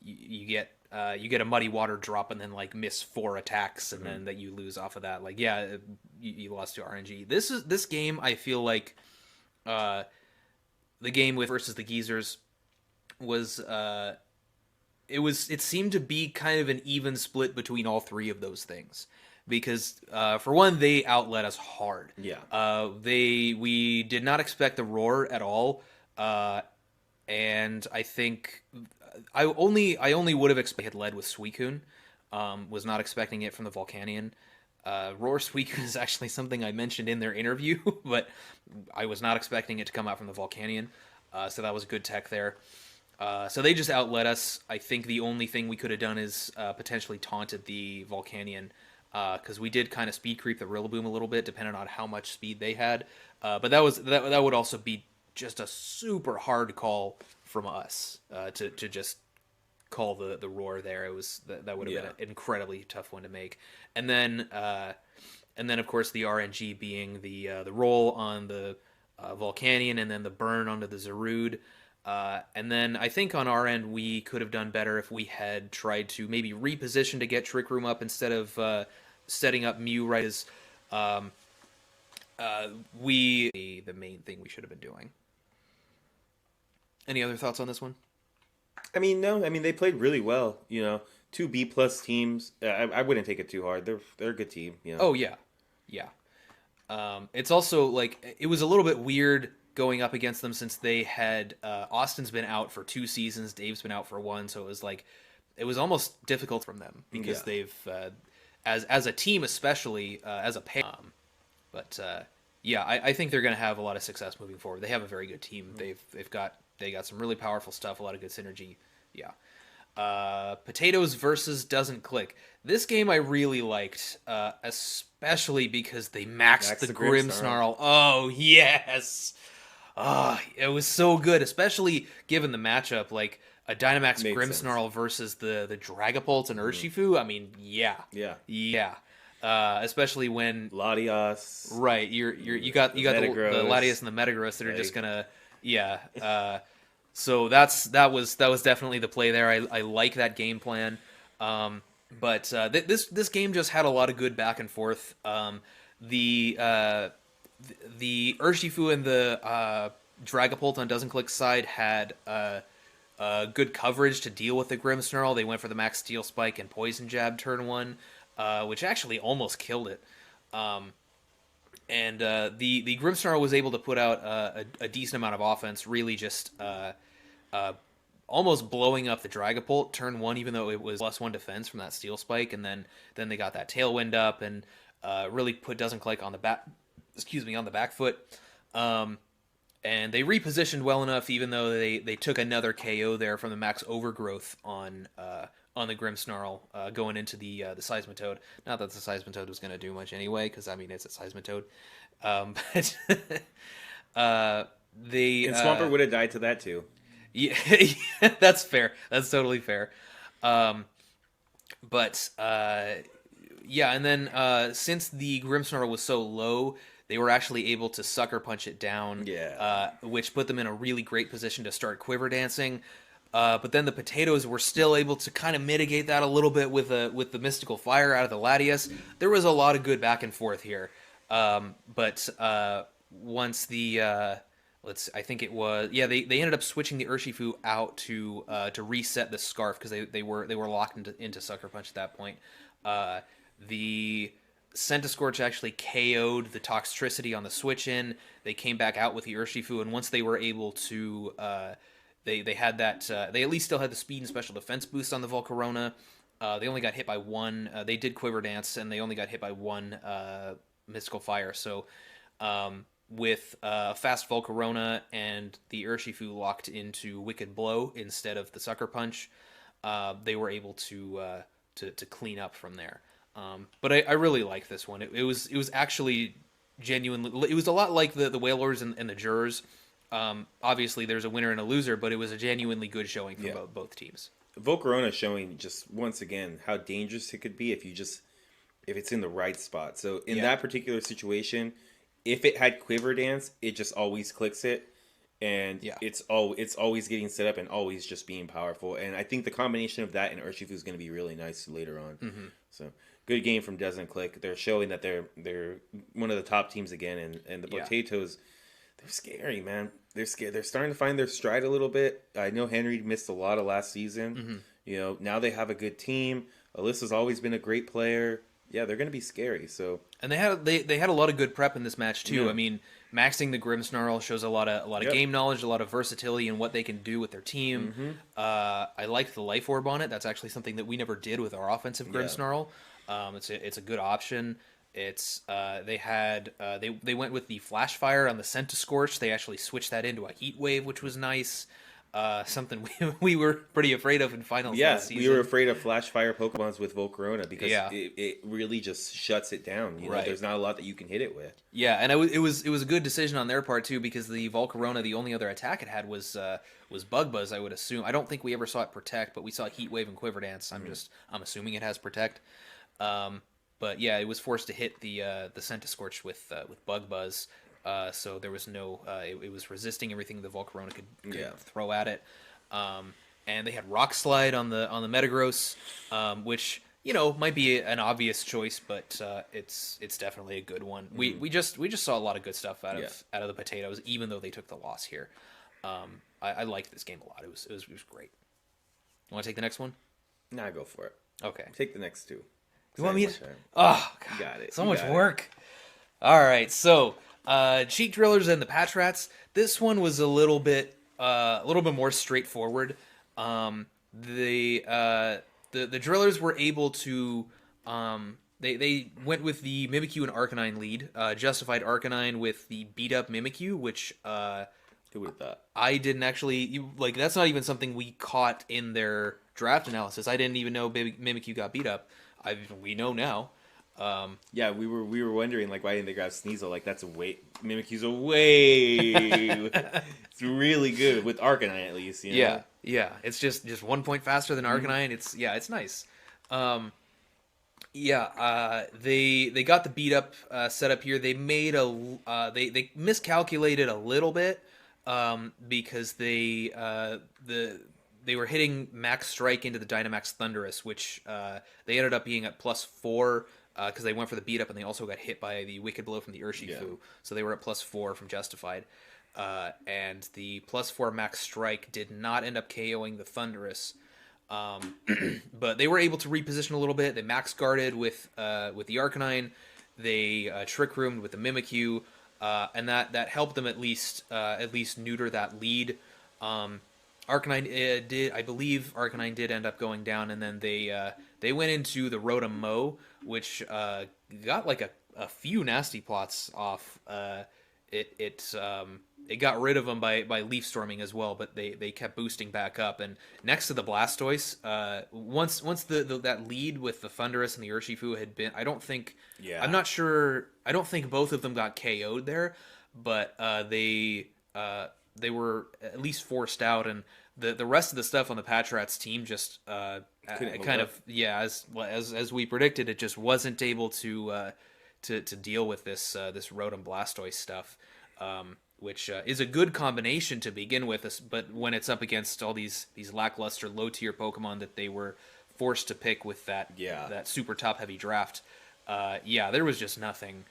you get a muddy water drop and then like miss 4 attacks, and then that you lose off of that. Like, yeah, you lost to RNG. This game, I feel like the game with versus the Geezers was it seemed to be kind of an even split between all 3 of those things, because for one, they outlet us hard. Yeah. We did not expect the roar at all, and I think I only would have expected led with Suicune. Was not expecting it from the Volcanion. Roar Suicune is actually something I mentioned in their interview, but I was not expecting it to come out from the Volcanion. So that was good tech there. So they just outlet us. I think the only thing we could have done is potentially taunted the Volcanion, because we did kind of speed creep the Rillaboom a little bit, depending on how much speed they had. But that would also be just a super hard call from us to just call the roar there. It was that would have been an incredibly tough one to make. And then of course the RNG being the roll on the Volcanion, and then the burn onto the Zarude. And then I think on our end we could have done better if we had tried to maybe reposition to get Trick Room up instead of setting up Mew right as the main thing we should have been doing. Any other thoughts on this one? I mean, no. I mean, they played really well. 2 B+ teams. I wouldn't take it too hard. They're a good team. Oh yeah. It's also like it was a little bit weird going up against them, since they had Austin's been out for 2 seasons, Dave's been out for 1, so it was almost difficult from them, because they've as a team, especially as a pair. But I think they're going to have a lot of success moving forward. They have a very good team. They got some really powerful stuff, a lot of good synergy. Yeah. Potatoes versus Doesn't Click. This game I really liked, especially because they maxed the Grimmsnarl. Oh, yes! It was so good, especially given the matchup, like a Dynamax Grimmsnarl versus the Dragapult and Urshifu. I mean, yeah. Especially when Latias, right? You got the Latias and the Metagross that are just gonna So that was definitely the play there. I like that game plan. But this game just had a lot of good back and forth. The Urshifu and the Dragapult on Doesn't Click side had good coverage to deal with the Grimmsnarl. They went for the Max Steel Spike and Poison Jab turn 1, which actually almost killed it. And the Grimmsnarl was able to put out a decent amount of offense, really just almost blowing up the Dragapult turn 1, even though it was +1 defense from that Steel Spike, and then they got that Tailwind up, and really put Doesn't Click on the back. On the back foot. And they repositioned well enough, even though they took another KO there from the Max Overgrowth on the Grimmsnarl going into the Seismitoad. Not that the Seismitoad was going to do much anyway, because I mean it's a Seismitoad. But they And Swampert would have died to that too. Yeah, that's fair. That's totally fair. But yeah, and then since the Grimmsnarl was so low, they were actually able to Sucker Punch it down, which put them in a really great position to start Quiver Dancing. But then the Potatoes were still able to kind of mitigate that a little bit with the Mystical Fire out of the Latias. There was a lot of good back and forth here. But once the I think it was they ended up switching the Urshifu out to reset the Scarf because they were locked into Sucker Punch at that point. The Centiskorch actually KO'd the Toxtricity on the switch in. They came back out with the Urshifu, and once they were able to, they had that. They at least still had the speed and special defense boost on the Volcarona. They only got hit by one. They did Quiver Dance, and they only got hit by one Mystical Fire. So with fast Volcarona and the Urshifu locked into Wicked Blow instead of the Sucker Punch, they were able to clean up from there. But I really like this one. It was actually genuinely. It was a lot like the Whalers and the Jurors. Obviously, there's a winner and a loser, but it was a genuinely good showing for both teams. Volcarona showing just once again how dangerous it could be if it's in the right spot. So in that particular situation, if it had Quiver Dance, it just always clicks it, and it's always getting set up and always just being powerful. And I think the combination of that and Urshifu is going to be really nice later on. Mm-hmm. So good game from Doesn't Click. They're showing that they're one of the top teams again, and the Potatoes, they're scary, man. They're scared. They're starting to find their stride a little bit. I know Henry missed a lot of last season. Mm-hmm. You know, now they have a good team. Alyssa's always been a great player. Yeah, they're going to be scary. So, and they had a lot of good prep in this match too. Yeah. I mean, maxing the Grimmsnarl shows a lot of game knowledge, a lot of versatility in what they can do with their team. Mm-hmm. I liked the Life Orb on it. That's actually something that we never did with our offensive Grimmsnarl. It's a good option. It's they went with the Flash Fire on the Centiskorch. They actually switched that into a Heat Wave, which was nice. Something we were pretty afraid of in finals last season. We were afraid of Flash Fire Pokemons with Volcarona because it really just shuts it down. You know, there's not a lot that you can hit it with. Yeah, and it was a good decision on their part too, because the Volcarona, the only other attack it had was Bug Buzz, I would assume. I don't think we ever saw it Protect, but we saw Heat Wave and Quiver Dance. I'm assuming it has Protect. But yeah, it was forced to hit the Centiskorch with Bug Buzz. So there was no, it was resisting everything the Volcarona could throw at it. And they had Rock Slide on the Metagross, which, you know, might be an obvious choice, but it's definitely a good one. Mm-hmm. We just saw a lot of good stuff out of the Potatoes, even though they took the loss here. I liked this game a lot. It was great. You want to take the next one? Nah, go for it. Okay. Take the next two. You want me to? Oh, God. You got it. So much work. All right, so Cheek Drillers and the Patch Rats. This one was a little bit more straightforward. The Drillers were able to they went with the Mimikyu and Arcanine lead. Justified Arcanine with the beat up Mimikyu, which who would have thought? I didn't actually that's not even something we caught in their draft analysis. I didn't even know Mimikyu got beat up. We know now. We were wondering why didn't they grab Sneasel? Mimikyu's a way. It's really good with Arcanine at least. You know? Yeah. It's just 1 point faster than Arcanine. Mm-hmm. It's nice. They got the beat up setup here. They made they miscalculated a little bit because they were hitting Max Strike into the Dynamax Thunderous, which they ended up being at +4 because they went for the beat up, and they also got hit by the Wicked Blow from the Urshifu, so they were at +4 from Justified. And the +4 Max Strike did not end up KOing the Thunderous, but they were able to reposition a little bit. They max guarded with the Arcanine. They Trick Roomed with the Mimikyu, and that helped them at least neuter that lead. Arcanine did, I believe Arcanine did end up going down, and then they went into the Rotom Mow, which got like a few nasty plots off. It got rid of them by leaf storming as well, but they kept boosting back up. And next to the Blastoise, once that lead with the Thundurus and the Urshifu had been, I'm not sure. I don't think both of them got KO'd there, but they were at least forced out, and the rest of the stuff on the Patrat's team just as we predicted, it just wasn't able to deal with this Rotom Blastoise stuff, which is a good combination to begin with, but when it's up against all these lackluster low tier Pokemon that they were forced to pick with that super top heavy draft, there was just nothing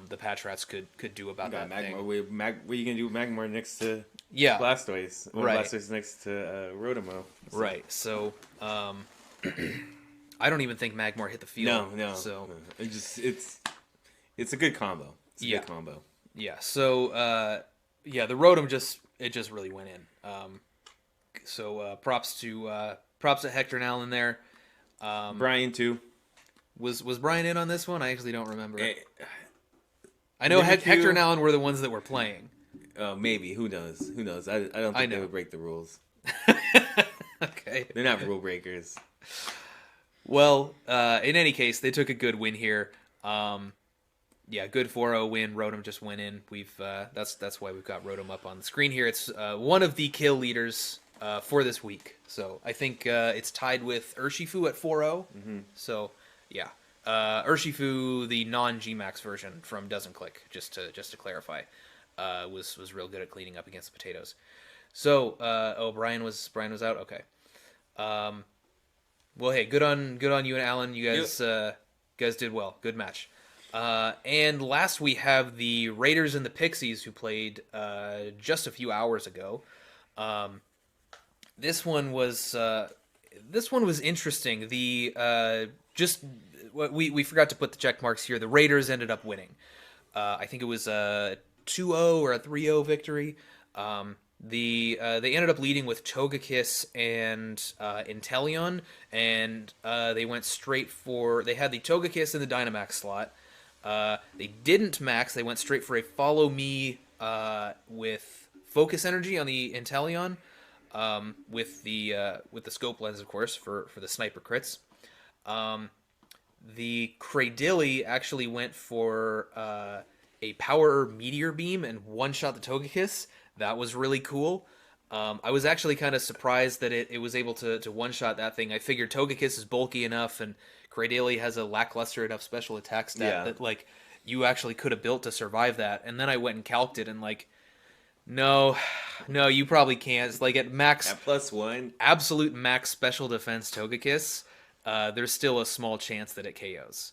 the Patrats could do about that Magmar. thing. What are you gonna do with Magmar next to Blastoise? Right. Blastoise next to Rotomo. So. Right. So I don't even think Magmar hit the field. No. So it's a good combo. It's a good combo. Yeah. So the Rotom just really went in. So props to Hector and Allan there. Brian too. Was Brian in on this one? I actually don't remember. I know Hector and Allan were the ones that were playing. Maybe. Who knows? I don't think they would break the rules. Okay. They're not rule breakers. Well, in any case, they took a good win here. Good 4-0 win. Rotom just went in. That's why we've got Rotom up on the screen here. It's one of the kill leaders for this week. So I think it's tied with Urshifu at 4-0. Mm-hmm. So yeah. Urshifu, the non-Gmax version from Doesn't Click, just to clarify, was real good at cleaning up against the potatoes. So, Brian was out. Okay. Well, hey, good on you and Allan. You guys did well. Good match. And last we have the Raiders and the Pixies, who played just a few hours ago. This one was interesting. We forgot to put the check marks here. The Raiders ended up winning. I think it was a 2-0 or a 3-0 victory. They ended up leading with Togekiss and Inteleon, and they went straight for... They had the Togekiss in the Dynamax slot. They didn't max. They went straight for a Follow Me with Focus Energy on the Inteleon, with the Scope Lens, of course, for the Sniper crits. The Cradilly actually went for a Power Meteor Beam and one-shot the Togekiss. That was really cool. I was actually kind of surprised that it was able to one-shot that thing. I figured Togekiss is bulky enough, and Cradilly has a lackluster enough special attack stat that, like, you actually could have built to survive that. And then I went and calced it, and, like, no, you probably can't. It's like at max... At +1. Absolute max special defense Togekiss, there's still a small chance that it KOs.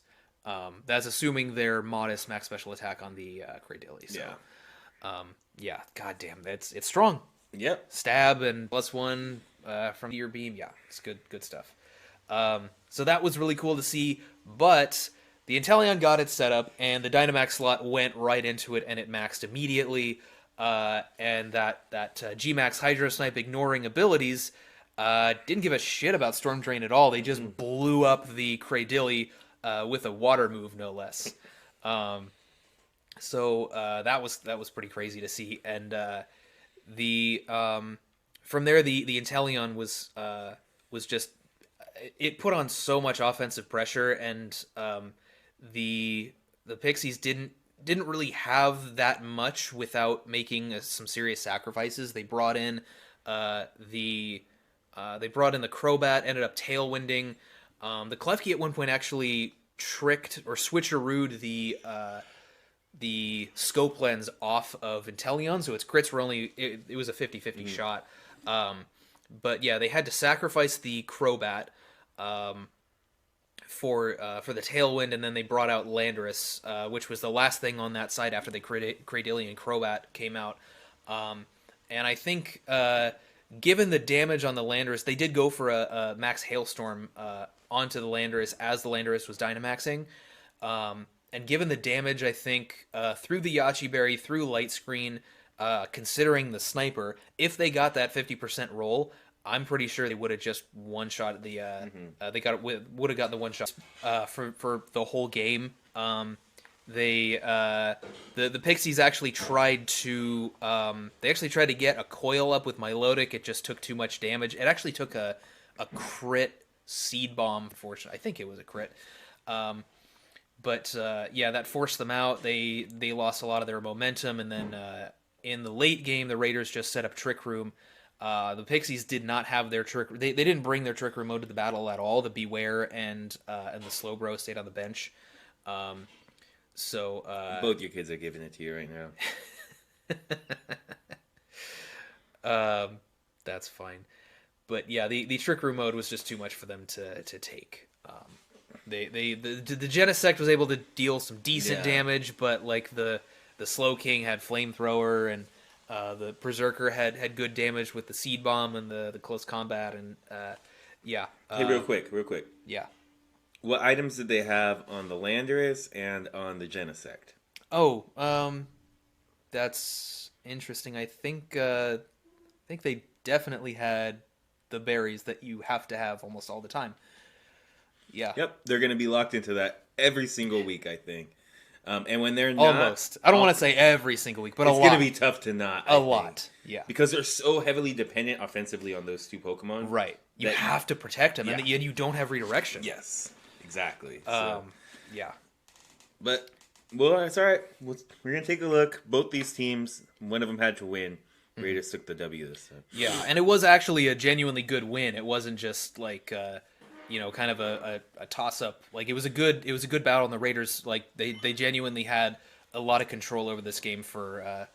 That's assuming their modest max special attack on the Cradilly. So, goddamn, it's strong. Yep. Stab and +1 from your beam. Yeah, it's good stuff. So that was really cool to see. But the Inteleon got it set up, and the Dynamax slot went right into it, and it maxed immediately. And that Gmax Hydro Snipe ignoring abilities didn't give a shit about Storm Drain at all. They just blew up the Cradilly with a water move, no less. So that was pretty crazy to see. And from there, the Inteleon was just, it put on so much offensive pressure, and the Pixies didn't really have that much without making some serious sacrifices. They brought in the Crobat, ended up tailwinding. The Klefki at one point actually tricked or switcherooed the Scope Lens off of Inteleon, so its crits were it was a 50-50 shot. But yeah, they had to sacrifice the Crobat for the Tailwind, and then they brought out Landorus, which was the last thing on that side after the Cradilly and Crobat came out. And I think, given the damage on the Landorus, they did go for a Max Hailstorm onto the Landorus as the Landorus was Dynamaxing. And given the damage, I think, through the Yachi Berry, through Light Screen, considering the sniper, if they got that 50% roll, I'm pretty sure they would have just one shot the. They would have gotten the one shot for the whole game. The Pixies actually tried to get a coil up with Milotic. It just took too much damage. It actually took a crit seed bomb. Fortunately, I think it was a crit. But that forced them out. They lost a lot of their momentum, and then in the late game, the Raiders just set up Trick Room. The Pixies did not have their trick. They didn't bring their Trick Room mode to the battle at all. The Beware and the Slow Bro stayed on the bench. So both your kids are giving it to you right now. That's fine. But yeah, the Trick Room mode was just too much for them to take. The Genesect was able to deal some decent damage, but like the Slow King had Flamethrower, and the Berserker had good damage with the Seed Bomb and the close combat, and Hey, real quick. Yeah. What items did they have on the Landorus and on the Genesect? Oh, that's interesting. I think they definitely had the berries that you have to have almost all the time. Yeah. Yep, they're going to be locked into that every single week, I think. And when they're not... Almost. I don't want to say every single week, but a lot. It's going to be tough to not, A lot, yeah. Because they're so heavily dependent offensively on those two Pokemon. Right. You have to protect them, and you don't have redirection. Yes, exactly. Yeah. But, well, it's all right. We're going to take a look. Both these teams, one of them had to win. Raiders took the W this time. Yeah, and it was actually a genuinely good win. It wasn't just like... kind of a toss-up. Like it was a good battle, and the Raiders they genuinely had a lot of control over this game for a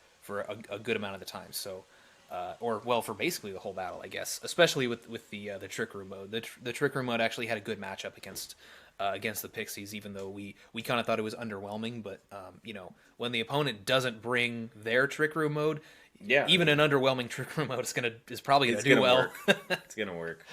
good amount of the time. So, for basically the whole battle, I guess. Especially with the Trick Room mode. The Trick Room mode actually had a good matchup against the Pixies, even though we kind of thought it was underwhelming. But when the opponent doesn't bring their Trick Room mode. Yeah, even an underwhelming Trick Room mode is probably going to do well. It's going to work.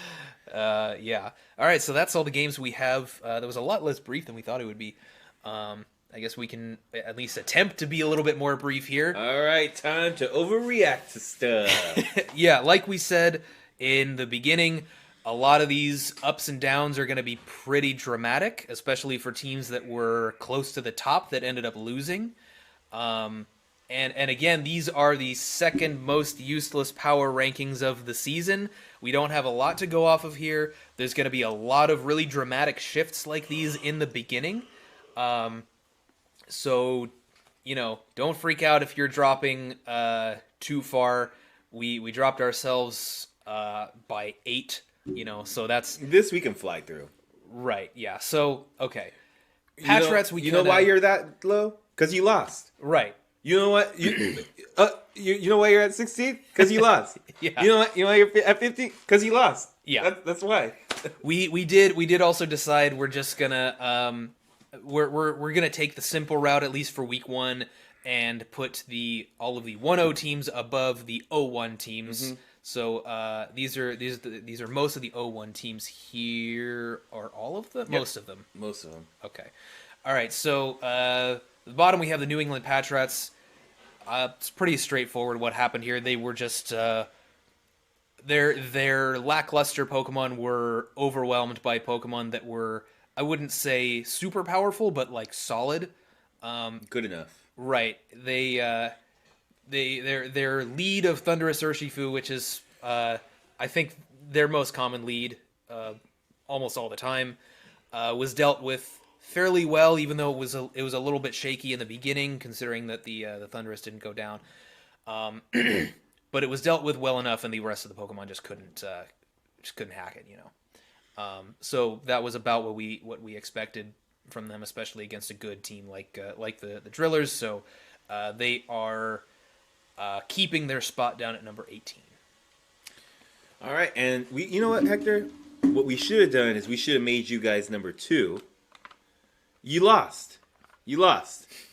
Yeah. All right, so that's all the games we have. That was a lot less brief than we thought it would be. I guess we can at least attempt to be a little bit more brief here. All right, time to overreact to stuff. Yeah, like we said in the beginning, a lot of these ups and downs are going to be pretty dramatic, especially for teams that were close to the top that ended up losing. And again, these are the second most useless power rankings of the season. We don't have a lot to go off of here. There's going to be a lot of really dramatic shifts like these in the beginning. So, don't freak out if you're dropping too far. We dropped ourselves by 8, so that's... This we can fly through. Right, yeah. So, okay. Patch Rats, you know why you're that low? Because you lost. Right. You know what? You know why you're at 16? Because you lost. Yeah. You know what? You know why you're at 50? Because you lost. Yeah. That's why. We did also decide we're just gonna we're gonna take the simple route, at least for week 1, and put all of the 1-0 teams above the 0-1 teams. Mm-hmm. So these are most of the 0-1 teams here. Are all of them? Yep. Most of them. Most of them. Okay. All right. So at the bottom we have the New England Patch Rats. It's pretty straightforward what happened here. They were just their lackluster Pokemon were overwhelmed by Pokemon that were, I wouldn't say super powerful, but like solid. Good enough. Right. Their lead of Thunderous Urshifu, which is I think their most common lead almost all the time, was dealt with fairly well, even though it was a little bit shaky in the beginning, considering that the Thunderous didn't go down. But it was dealt with well enough, and the rest of the Pokemon just couldn't hack it, So that was about what we expected from them, especially against a good team like the Drillers. So they are keeping their spot down at number 18. All right, and you know what, Hector? What we should have done is we should have made you guys number 2. You lost.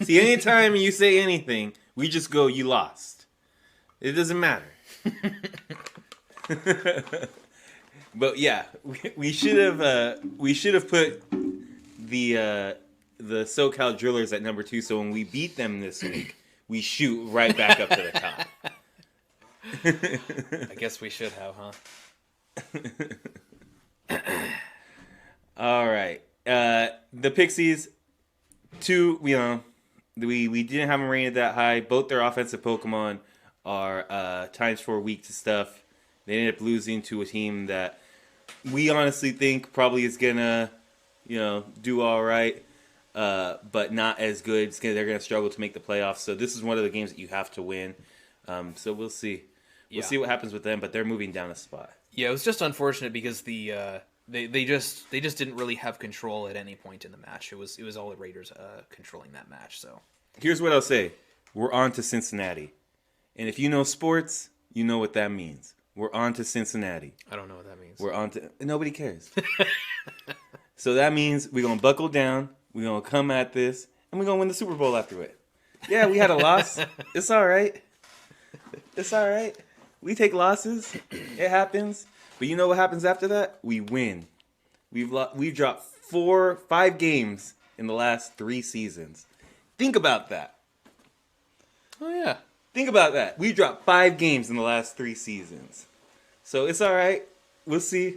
See, anytime you say anything, we just go, you lost. It doesn't matter. But yeah, we should have put the SoCal Drillers at number 2. So when we beat them this week, we shoot right back up to the top. I guess we should have, huh? All right. The Pixies, we didn't have them rated that high. Both their offensive Pokemon are times 4 weak to stuff. They ended up losing to a team that we honestly think probably is gonna, do all right, but not as good. They're gonna struggle to make the playoffs. So this is one of the games that you have to win. So we'll see. We'll see what happens with them, but they're moving down a spot. Yeah, it was just unfortunate because they just didn't really have control at any point in the match. It was all the Raiders controlling that match. So here's what I'll say: we're on to Cincinnati, and if you know sports, you know what that means. We're on to Cincinnati. I don't know what that means. We're on to... Nobody cares. So that means we're going to buckle down, we're going to come at this, and we're going to win the Super Bowl after it. Yeah, we had a loss. It's all right. It's all right. We take losses. It happens. But you know what happens after that? We win. We've dropped 5 games in the last 3 seasons. Think about that. Oh, yeah. Think about that. We dropped 5 games in the last 3 seasons. So it's all right. We'll see.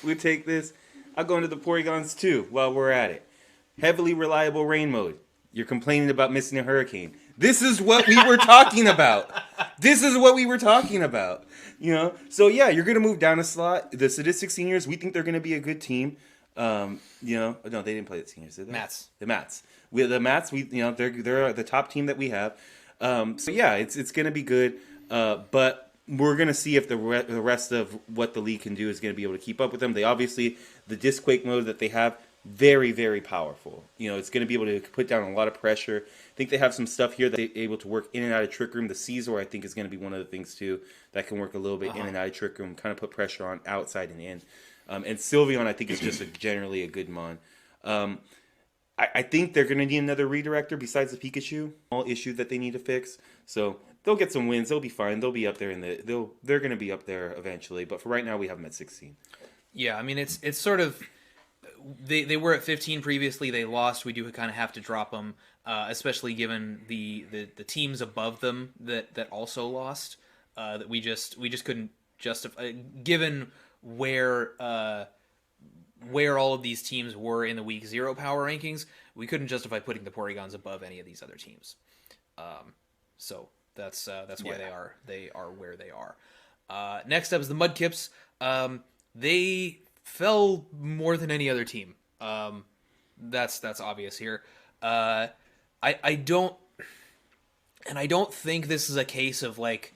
We'll take this. I'll go into the Porygons too while we're at it. Heavily reliable rain mode. You're complaining about missing a hurricane. This is what we were talking about. This is what we were talking about. So yeah, you're going to move down a slot. The Sadistic seniors, we think they're going to be a good team. No, they didn't play the seniors, did they? Mats. The Mats. The Mats, they're the top team that we have. So yeah, it's going to be good, but we're going to see if the rest of what the league can do is going to be able to keep up with them. They obviously, the Disquake mode that they have, very, very powerful. It's going to be able to put down a lot of pressure. I think they have some stuff here that they're able to work in and out of Trick Room. The Caesar, I think, is going to be one of the things too that can work a little bit in and out of Trick Room, kind of put pressure on outside and in. And Sylveon, I think, is just generally a good mon. I think they're going to need another redirector besides the Pikachu. All issue that they need to fix. So they'll get some wins. They'll be fine. They'll be up there they're going to be up there eventually. But for right now, we have them at 16. Yeah, I mean it's sort of they were at 15 previously. They lost. We do kind of have to drop them, especially given the teams above them that also lost. That we just couldn't justify given where all of these teams were in the week 0 power rankings. We couldn't justify putting the Porygons above any of these other teams. So that's why they are where they are. Next up is the Mudkips. They fell more than any other team. That's obvious here. I don't think this is a case of like,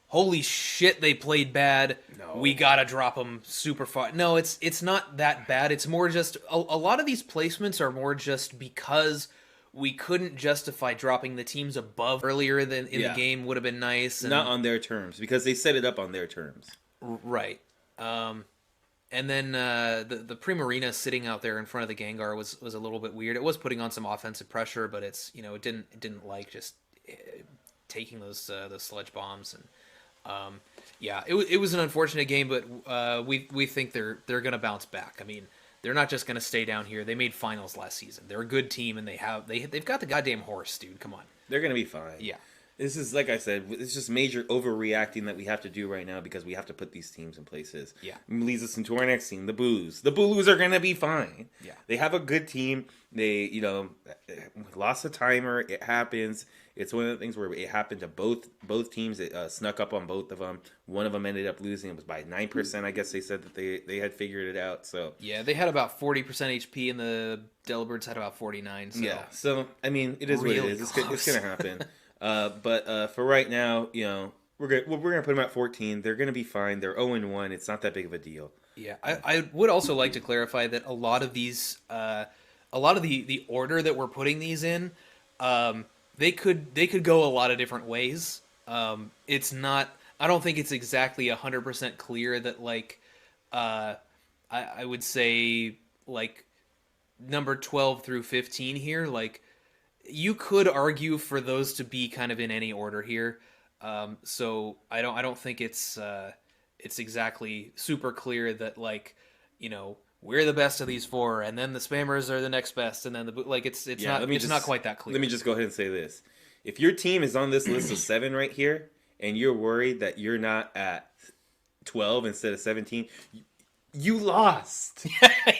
holy shit, they played bad. No. We gotta drop them super far. No, it's not that bad. It's more just a lot of these placements are more just because we couldn't justify dropping the teams above earlier than in the game would have been nice. And, not on their terms because they set it up on their terms. Right. And then the Primarina sitting out there in front of the Gengar was a little bit weird. It was putting on some offensive pressure, but it didn't like just taking those sludge bombs and. It was an unfortunate game, but we think they're gonna bounce back. I mean, they're not just gonna stay down here. They made finals last season. They're a good team, and they've got the goddamn horse, dude. Come on, they're gonna be fine. Yeah, this is like I said, it's just major overreacting that we have to do right now because we have to put these teams in places. Yeah, it leads us into our next team, the Boos. The Boos are gonna be fine. Yeah, they have a good team. They lost a timer. It happens. It's one of the things where it happened to both teams. It snuck up on both of them. One of them ended up losing. It was by 9%. I guess they said that they had figured it out. So yeah, they had about 40% HP, and the Delibirds had about 49. So. Yeah. So I mean, it is really what it is. It's gonna happen. But for right now, we're gonna put them at 14. They're gonna be fine. They're 0-1. It's not that big of a deal. Yeah, I would also like to clarify that a lot of these, a lot of the order that we're putting these in. They could go a lot of different ways. It's not. I don't think it's exactly 100% clear that like, I would say like, number 12 through 15 here. Like, you could argue for those to be kind of in any order here. So I don't think it's exactly super clear that like, we're the best of these 4, and then the spammers are the next best, and then it's not quite that clear. Let me just go ahead and say this: If your team is on this list of 7 right here, and you're worried that you're not at 12 instead of 17, you lost.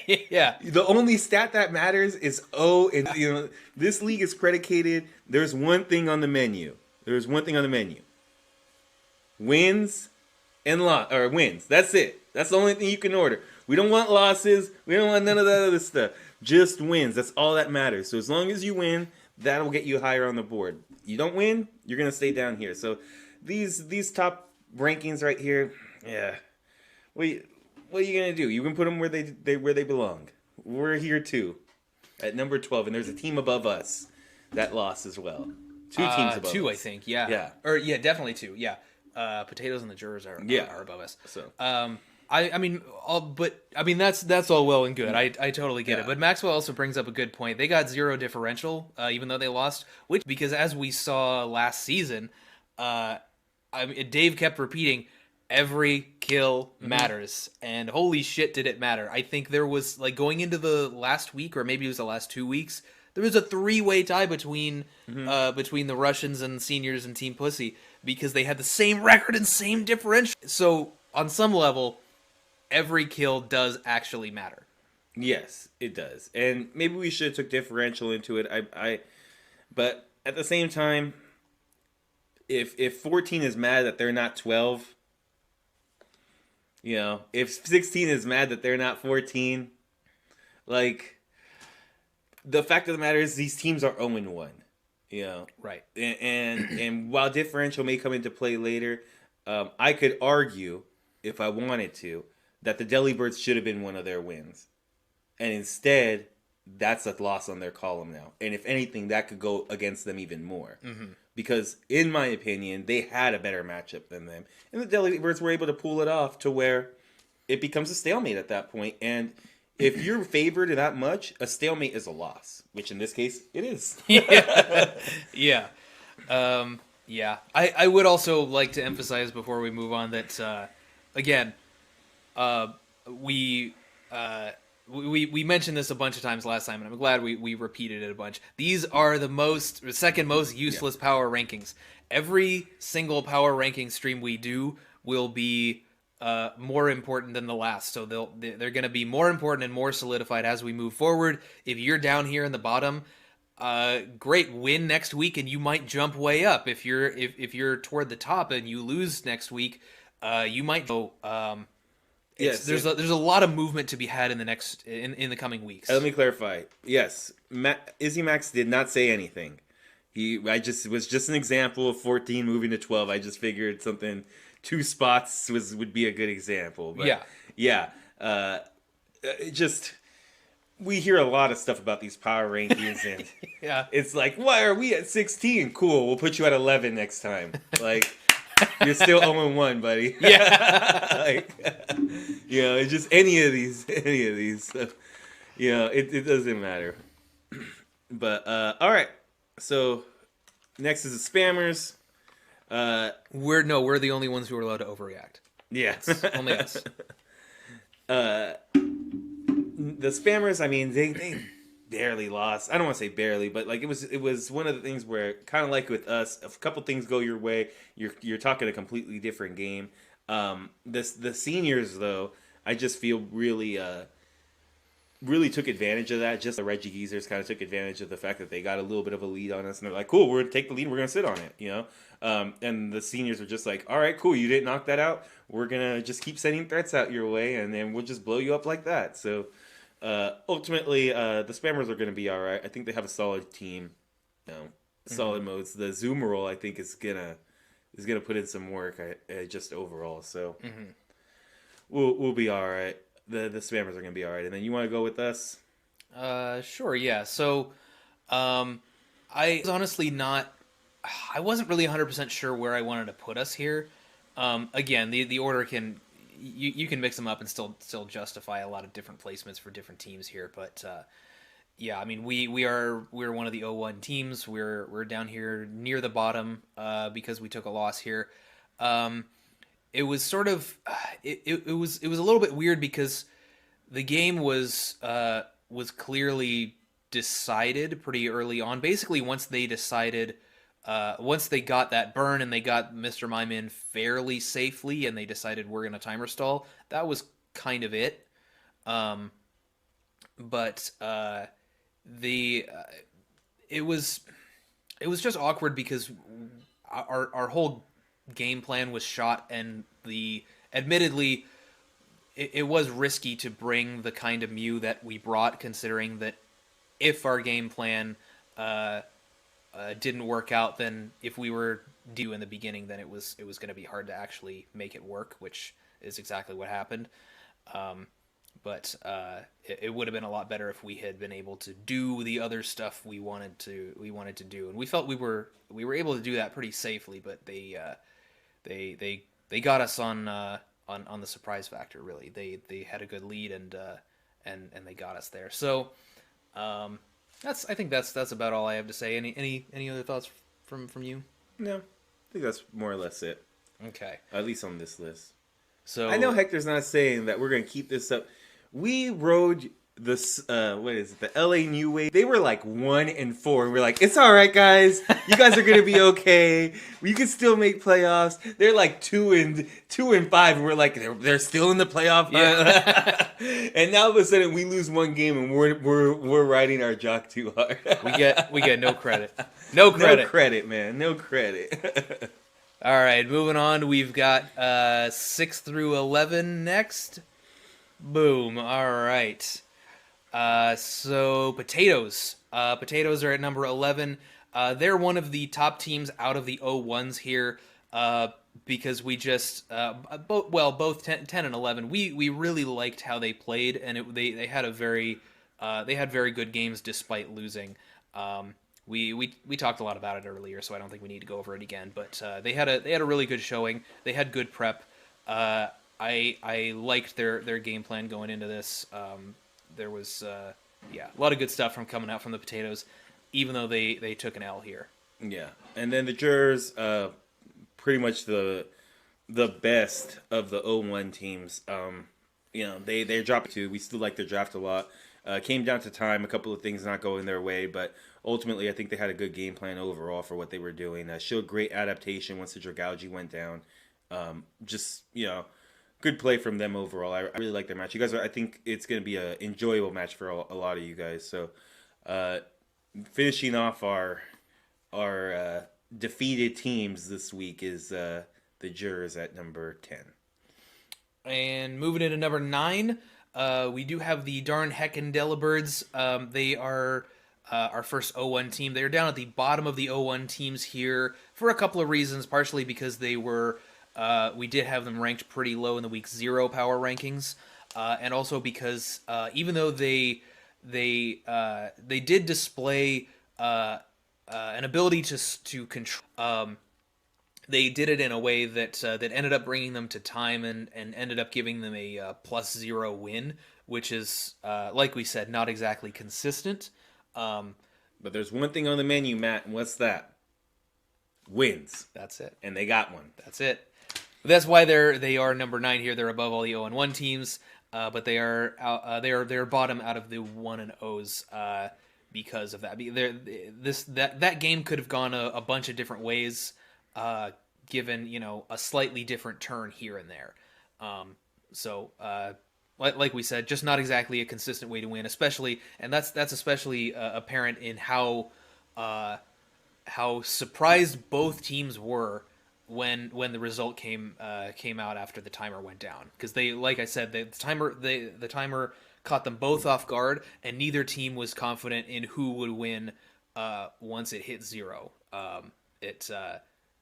Yeah. The only stat that matters is and this league is predicated. There's one thing on the menu. Wins and wins. That's it. That's the only thing you can order. We don't want losses. We don't want none of that other stuff. Just wins. That's all that matters. So as long as you win, that'll get you higher on the board. You don't win, you're gonna stay down here. So these top rankings right here, yeah. What are you gonna do? You can put them where they belong. We're here too, at number 12, and there's a team above us that lost as well. 2 teams above us. I think. Yeah. Yeah. Or definitely 2. Yeah. Potatoes and the Jurors are above us. So that's all well and good. I totally get Yeah. it. But Maxwell also brings up a good point. They got 0 differential, even though they lost. Because as we saw last season, Dave kept repeating, every kill matters, and holy shit did it matter. I think there was, like, going into the last week, or maybe it was the last 2 weeks, there was a 3-way tie between the Russians and Seniors and Team Pussy, because they had the same record and same differential. So on some level, every kill does actually matter. Yes, it does. And maybe we should have took differential into it. But at the same time, if 14 is mad that they're not 12, if 16 is mad that they're not 14, like, the fact of the matter is these teams are 0-1. Right. And while differential may come into play later, I could argue, if I wanted to, that the Delibirds should have been one of their wins. And instead, that's a loss on their column now. And if anything, that could go against them even more. Mm-hmm. Because, in my opinion, they had a better matchup than them. And the Delibirds were able to pull it off to where it becomes a stalemate at that point. And if you're favored that much, a stalemate is a loss. Which, in this case, it is. Yeah. I would also like to emphasize before we move on that, again, we mentioned this a bunch of times last time, and I'm glad we repeated it a bunch. These are the second most useless power rankings. Every single power ranking stream we do will be more important than the last. So they're going to be more important and more solidified as we move forward. If you're down here in the bottom, great, win next week and you might jump way up. If you're toward the top and you lose next week, you might go. There's a lot of movement to be had in the coming weeks. Let me clarify. Yes, Izzy Max did not say anything. It was just an example of 14 moving to 12. I just figured something 2 spots would be a good example. But we hear a lot of stuff about these power rankings, and yeah, it's like, why are we at 16? Cool, we'll put you at 11 next time. Like, you're still 0-1, buddy. Yeah. It's just any of these. It doesn't matter. But all right. So next is the spammers. We're the only ones who are allowed to overreact. Yeah, It's only us. The spammers. I mean, they barely lost. I don't want to say barely, but like it was one of the things where, kind of like with us, if a couple things go your way, you're talking a completely different game. The seniors, though, I just feel really took advantage of that. Just the Reggie Geezers kind of took advantage of the fact that they got a little bit of a lead on us, and they're like, cool, we're going to take the lead, we're going to sit on it, and the seniors are just like, all right, cool, you didn't knock that out, we're going to just keep sending threats out your way, and then we'll just blow you up like that. So ultimately, the spammers are going to be all right. I think they have a solid team, solid modes. The Zoomer roll, I think, is gonna put in some work, just overall. So we'll be all right. The spammers are gonna be all right. And then you want to go with us? Sure, yeah. So, I was honestly not. I wasn't really 100% sure where I wanted to put us here. Again, the order can you can mix them up and still justify a lot of different placements for different teams here. But yeah, I mean we're one of the 0-1 teams. We're down here near the bottom because we took a loss here. It was sort of it was a little bit weird because the game was clearly decided pretty early on. Basically, once they decided once they got that burn and they got Mr. Mime in fairly safely, and they decided we're gonna timer stall. That was kind of it. But the it was just awkward because our whole game plan was shot, and admittedly it was risky to bring the kind of Mew that we brought, considering that if our game plan didn't work out, then if we were due in the beginning, then it was going to be hard to actually make it work, which is exactly what happened. But it would have been a lot better if we had been able to do the other stuff we wanted to do, and we felt we were able to do that pretty safely. But they got us on the surprise factor. Really, they had a good lead, and they got us there. So I think that's about all I have to say. Any other thoughts from you? No, I think that's more or less it. Okay, at least on this list. So I know Hector's not saying that we're gonna keep this up. We rode this the LA New Wave. They were like 1-4, and we're like, it's all right, guys. You guys are gonna be okay. We can still make playoffs. They're like 2-5, and we're like, they're still in the playoff. Yeah. And now all of a sudden we lose one game, and we're riding our jock too hard. we get no credit. No credit. No credit, man. No credit. All right, moving on. We've got 6 through 11 next. Boom. All right. So potatoes. Potatoes are at number 11. They're one of the top teams out of the 0-1s here. Because we just both 10 and 11. We really liked how they played, and they had very good games despite losing. We talked a lot about it earlier, so I don't think we need to go over it again. But they had a really good showing. They had good prep. I liked their game plan going into this. There was a lot of good stuff coming out from the potatoes, even though they took an L here. Yeah, and then the jurors, pretty much the best of the 0-1 teams. They dropped to. We still like their draft a lot. Came down to time, a couple of things not going their way, but ultimately I think they had a good game plan overall for what they were doing. Showed great adaptation once the Dragalge went down. Good play from them overall. I really like their match. You guys I think it's going to be an enjoyable match for a lot of you guys. So, finishing off our defeated teams this week is the jurors at number 10. And moving into number 9, we do have the Darn Heckin' Delibirds. They are our first 0-1 team. They're down at the bottom of the 0-1 teams here for a couple of reasons, partially because they were... we did have them ranked pretty low in the week 0 power rankings, and also because even though they did display an ability to control, they did it in a way that ended up bringing them to time and ended up giving them a +0 win, which is like we said, not exactly consistent. But there's one thing on the menu, Matt, and what's that? Wins. That's it. And they got one. That's it. That's why they are number 9 here. They're above all the 0-1 teams, but they're bottom out of the 1-0s because of that. That game could have gone a bunch of different ways, given a slightly different turn here and there. Like we said, just not exactly a consistent way to win, especially, and that's especially apparent in how surprised both teams were when the result came out after the timer went down, because they, like I said, the timer caught them both off guard, and neither team was confident in who would win once it hit 0. It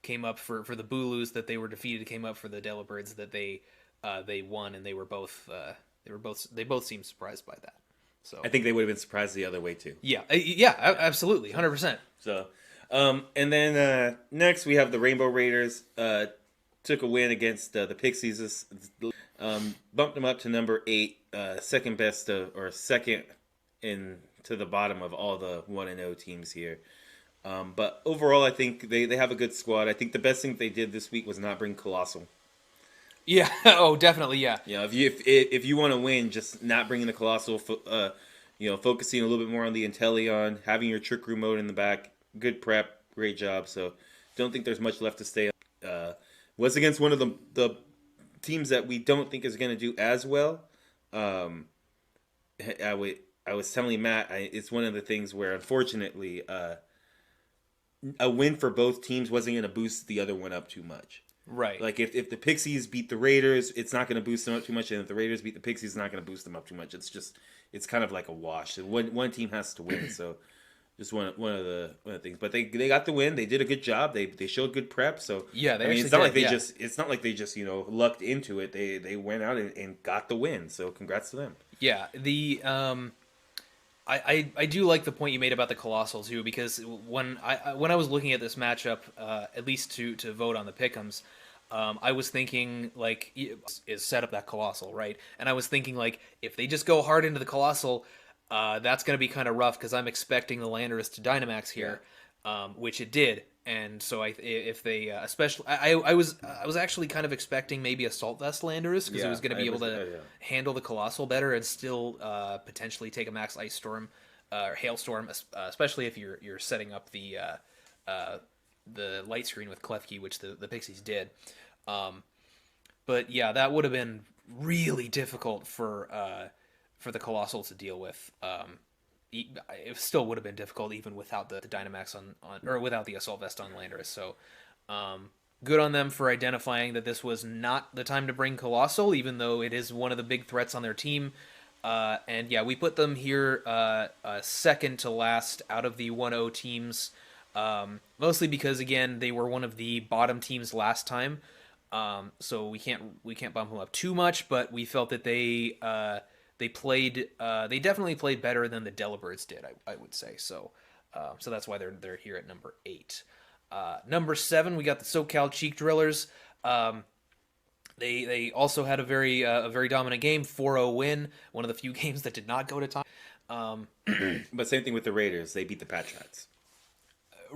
came up for the Booloos that they were defeated. It came up for the Delibirds that they won, and they both seemed surprised by that. So I think they would have been surprised the other way too. Yeah, absolutely, 100%. So. And then next we have the Rainbow Raiders. Took a win against the Pixies. Bumped them up to number 8, second best or second in to the bottom of all the 1-0 teams here. But overall, I think they have a good squad. I think the best thing they did this week was not bring Colossal. Yeah. Oh, definitely. Yeah. Yeah. If you want to win, just not bringing the Colossal. Focusing a little bit more on the Inteleon, having your Trick Room mode in the back. Good prep. great job. So don't think there's much left to say. Was against one of the teams that we don't think is going to do as well. I was telling Matt, it's one of the things where unfortunately a win for both teams wasn't going to boost the other one up too much. Right. Like if the Pixies beat the Raiders, it's not going to boost them up too much, and if the Raiders beat the Pixies, it's not going to boost them up too much. It's kind of like a wash. One team has to win, so just one of the things. But they got the win. They did a good job. They showed good prep. So yeah, it's not like they just lucked into it. They went out and got the win. So congrats to them. Yeah, I do like the point you made about the Colossal too, because when I was looking at this matchup, at least to vote on the pick'ems, I was thinking like is set up that Colossal, right? And I was thinking like if they just go hard into the Colossal, that's going to be kind of rough because I'm expecting the Landers to Dynamax here, which it did. And so if they especially I was actually kind of expecting maybe Assault Vest Landers because it was going to be able to handle the Colossal better and still potentially take a Max Ice Storm or Hailstorm, especially if you're setting up the light screen with Klefki, which the Pixies did. But yeah, that would have been really difficult for the Colossal to deal with. It still would have been difficult even without the Dynamax on or without the Assault Vest on Landorus. So good on them for identifying that this was not the time to bring Colossal, even though it is one of the big threats on their team. And yeah, we put them here second to last out of the 1-0 teams, mostly because again they were one of the bottom teams last time. So we can't bump them up too much, but we felt that they definitely played better than the Delibirds did, I would say. So that's why they're here at number 8. Number 7, we got the SoCal Cheek Drillers. They also had a very dominant game, 4-0 win, one of the few games that did not go to time. But same thing with the Raiders. They beat the Patriots.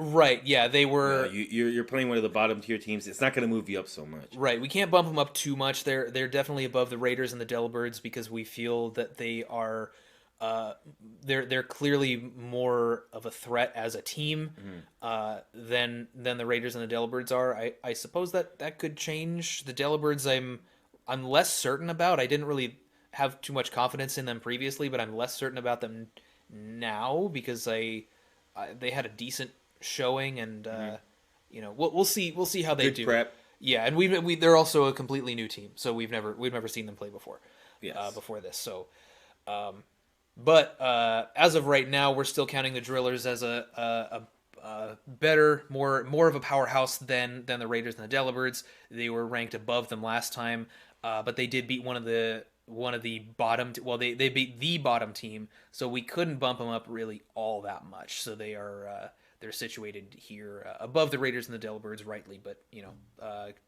Right, yeah, they were... You're playing one of the bottom tier teams. It's not going to move you up so much. Right, we can't bump them up too much. They're definitely above the Raiders and the Delibirds because we feel that they are... they're clearly more of a threat as a team than the Raiders and the Delibirds are. I suppose that could change. The Delibirds I'm less certain about. I didn't really have too much confidence in them previously, but I'm less certain about them now because they had a decent showing, and we'll see how they Good do. Prep. Yeah, and they're also a completely new team, so we've never seen them play before. Yes. Before this, so. But as of right now, we're still counting the Drillers as a better, more of a powerhouse than the Raiders and the Delibirds. They were ranked above them last time, but they did beat one of the bottom. They beat the bottom team, so we couldn't bump them up really all that much. So they're situated here above the Raiders and the Delibirds, rightly, but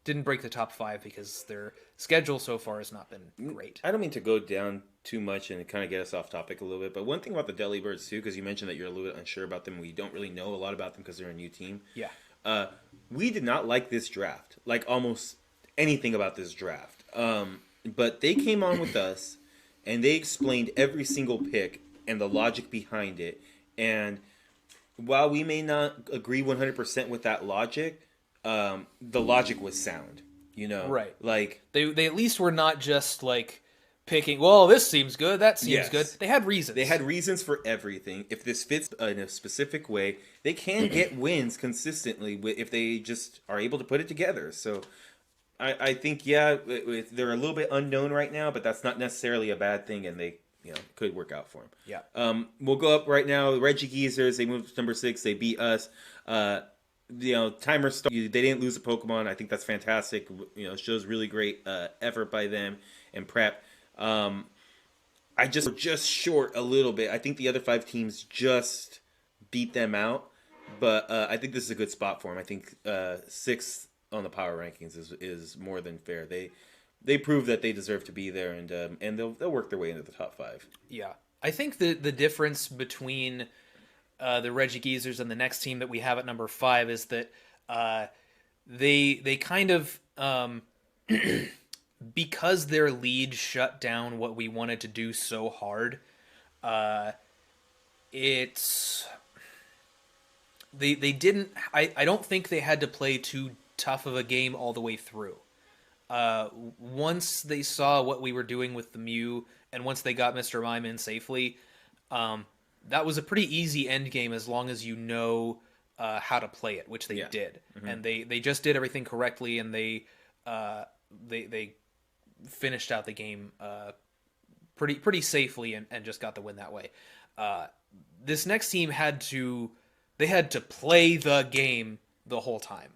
didn't break the top 5 because their schedule so far has not been great. I don't mean to go down too much and kind of get us off topic a little bit, but one thing about the Delibirds too, because you mentioned that you're a little bit unsure about them, we don't really know a lot about them because they're a new team. Yeah. We did not like this draft, like almost anything about this draft. But they came on with us, and they explained every single pick and the logic behind it, and while we may not agree 100% with that logic, the logic was sound, Right. Like they at least were not just like picking, well, this seems good, that seems good. They had reasons. They had reasons for everything. If this fits in a specific way, they can get wins consistently if they just are able to put it together. So I think, they're a little bit unknown right now, but that's not necessarily a bad thing, and they could work out for them. Yeah. We'll go up right now. Reggie Geezers, they moved to number 6. They beat us. Timer start. They didn't lose a Pokemon. I think that's fantastic. It shows really great effort by them and prep. I just short a little bit. I think the other 5 teams just beat them out, but I think this is a good spot for them. I think 6th on the power rankings is more than fair. They prove that they deserve to be there, and they'll work their way into the top 5. Yeah, I think the difference between the Reggie Geezers and the next team that we have at number 5 is that they kind of because their lead shut down what we wanted to do so hard. they didn't. I don't think they had to play too tough of a game all the way through. Once they saw what we were doing with the Mew, and once they got Mr. Mime in safely, that was a pretty easy end game as long as you know how to play it, which they did, and they just did everything correctly, and they finished out the game pretty safely and just got the win that way. This next team had to play the game the whole time.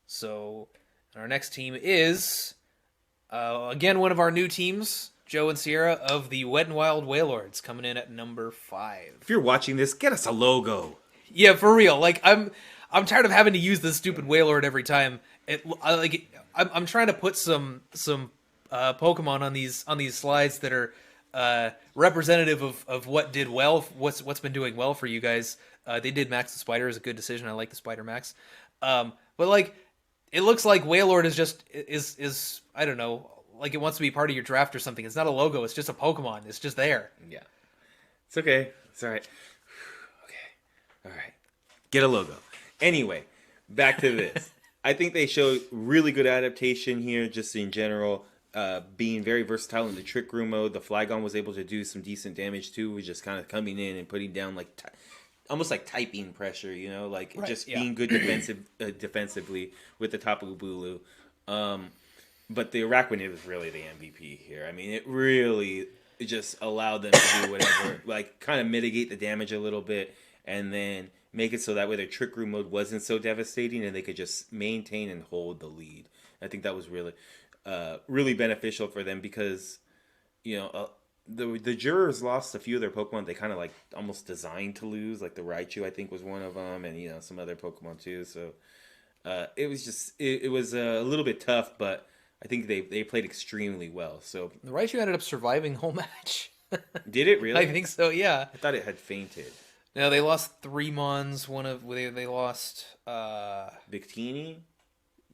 So our next team is again one of our new teams, Joe and Sierra of the Wet and Wild Wailords, coming in at number 5. If you're watching this, get us a logo. Yeah, for real. Like I'm tired of having to use this stupid Wailord every time. I'm trying to put some Pokemon on these slides that are representative of what did well, what's been doing well for you guys. They did Max the Spider is a good decision. I like the Spider Max, but like it looks like Wailord is I don't know, like it wants to be part of your draft or something. It's not a logo. It's just a Pokemon. It's just there. Yeah, it's okay. It's all right. Okay, all right. Get a logo. Anyway, back to this. I think they showed really good adaptation here, just in general. Being very versatile in the Trick Room mode. The Flygon was able to do some decent damage too, with just kind of coming in and putting down like almost like typing pressure, you know, like just being good defensively with the Tapu Bulu. But the Araquanid was really the MVP here. I mean, it just allowed them to do whatever, like kind of mitigate the damage a little bit, and then make it so that way their Trick Room mode wasn't so devastating, and they could just maintain and hold the lead. I think that was really beneficial for them because, you know, the jurors lost a few of their Pokemon they kind of like almost designed to lose, like the Raichu I think was one of them, and you know some other Pokemon too. So it was just it was a little bit tough, but I think they played extremely well. So The Raichu ended up surviving the whole match. did it really? I think so. Yeah. I thought it had fainted. No, they lost 3 Mons. They lost Victini.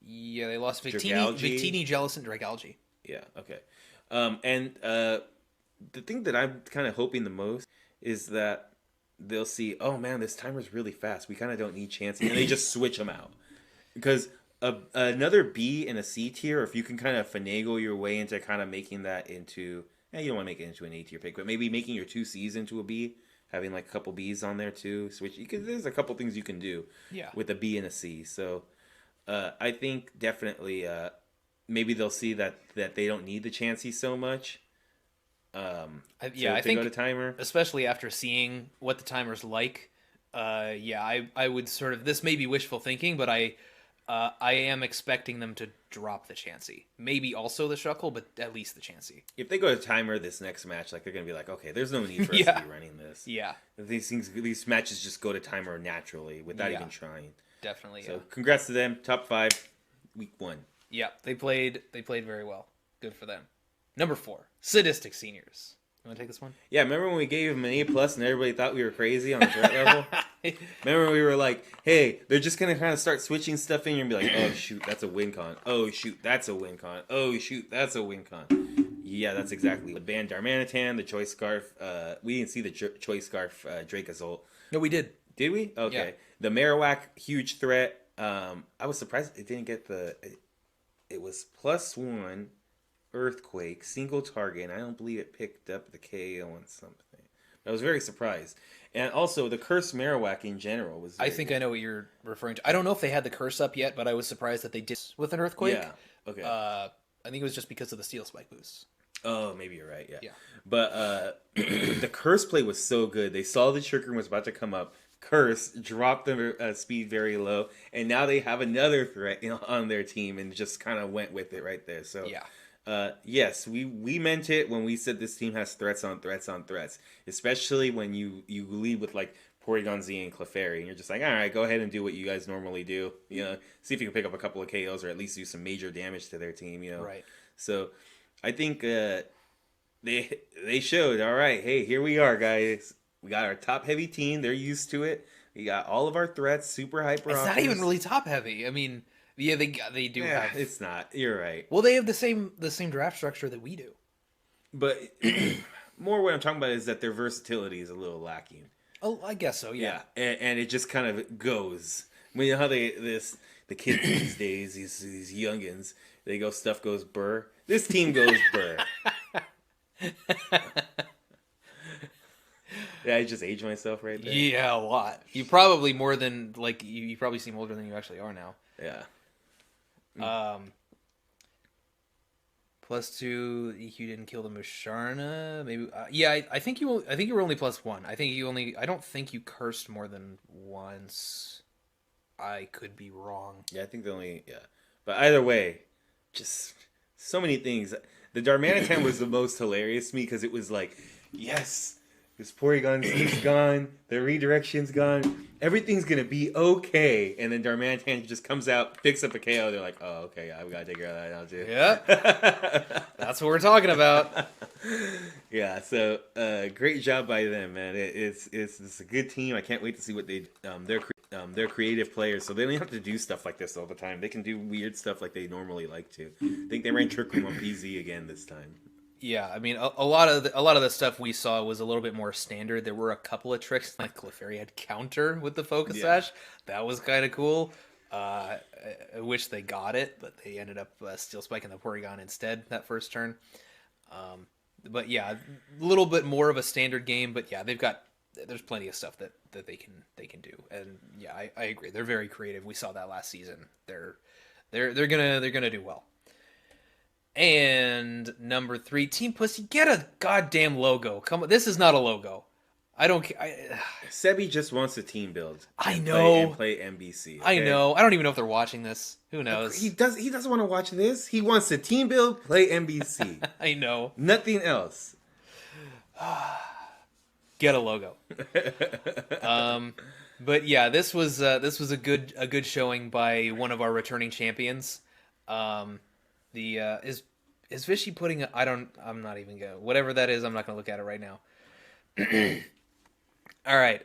Yeah, they lost Dragalge. Victini, Jellicent, Dragalge. Yeah. Okay. And the thing that I'm kind of hoping the most is that they'll see, oh man, this timer's really fast. We kind of don't need Chansey, and they just switch them out because another B and a C tier, or if you can kind of finagle your way into kind of making that into, you don't want to make it into an A tier pick, but maybe making your 2 C's into a B, having like a couple B's on there too. Switch. There's a couple things you can do. With a B and a C. So I think definitely maybe they'll see that they don't need the Chansey so much. I think go to timer, especially after seeing what the timer's like. I would sort of, this may be wishful thinking, but I am expecting them to drop the Chansey. Maybe also the Shuckle, but at least the Chansey. If they go to timer this next match, like they're gonna be like, okay, there's no need for us to be running this. Yeah, these matches just go to timer naturally without even trying. Definitely. So congrats to them. Top 5, week 1. Yeah, they played very well. Good for them. Number 4, Sadistic Seniors. You want to take this one? Yeah, remember when we gave them an A+ and everybody thought we were crazy on the threat level? Remember when we were like, hey, they're just going to kind of start switching stuff in and be like, oh, shoot, that's a win con. Oh, shoot, that's a win con. Oh, shoot, that's a win con. Yeah, that's exactly. The banned Darmanitan, the Choice Scarf. We didn't see the Choice Scarf Dracozolt. No, we did. Did we? Okay. Yeah. The Marowak, huge threat. I was surprised it didn't get it was +1 Earthquake, single target, and I don't believe it picked up the KO on something. I was very surprised. And also, the Curse Marowak in general was I think good. I know what you're referring to. I don't know if they had the curse up yet, but I was surprised that they did with an Earthquake. Yeah, okay. I think it was just because of the Steel Spike boost. Oh, maybe you're right, yeah. But the Curse play was so good. They saw the Trick Room was about to come up. Curse dropped the speed very low, and now they have another threat on their team, and just kind of went with it right there. So yes, we meant it when we said this team has threats on threats on threats, especially when you lead with like Porygon Z and Clefairy, and you're just like, all right, go ahead and do what you guys normally do. You know, see if you can pick up a couple of KOs or at least do some major damage to their team. You know, right? So I think they showed, all right, hey, here we are, guys. We got our top heavy team. They're used to it. We got all of our threats, super hyper. It's not even really top heavy. I mean, yeah, they do have. It's not. You're right. Well, they have the same draft structure that we do. But more what I'm talking about is that their versatility is a little lacking. Oh, I guess so. Yeah. And it just kind of goes. I mean, you know how the kids these days, these youngins, they go stuff goes burr. This team goes burr. Yeah, I just aged myself right there. Yeah, a lot. You probably more than like you probably seem older than you actually are now. Yeah. +2. You didn't kill the Musharna. Maybe. Yeah, I think you. I think you were only +1. I think you only. I don't think you cursed more than once. I could be wrong. Yeah, I think But either way, just so many things. The Darmanitan was the most hilarious to me because it was like, yes, this Porygon Z's gone, the redirection's gone, everything's gonna be okay. And then Darmanitan just comes out, picks up a KO. They're like, oh, okay, yeah, we gotta take care of that now too. Yeah, that's what we're talking about. Yeah, so great job by them, man. It's a good team. I can't wait to see what they're creative players, so they don't have to do stuff like this all the time. They can do weird stuff like they normally like to. I think they ran Trick Room on PZ again this time. Yeah, I mean, a lot of the stuff we saw was a little bit more standard. There were a couple of tricks, like Clefairy had counter with the Focus Sash. That was kind of cool. I wish they got it, but they ended up Steel Spiking the Porygon instead that first turn. But yeah, a little bit more of a standard game. But yeah, there's plenty of stuff that they can do. And yeah, I agree. They're very creative. We saw that last season. They're gonna do well. And number 3, Team Pussy, get a goddamn logo. Come on, this is not a logo. I don't care. Sebi just wants a team build. I know. Play MBC. Okay? I know. I don't even know if they're watching this. Who knows? He doesn't want to watch this. He wants to team build, play MBC. I know. Nothing else. Get a logo. But yeah, this was a good showing by one of our returning champions. Is Vishy putting I'm not even gonna, whatever that is, I'm not gonna look at it right now. All right.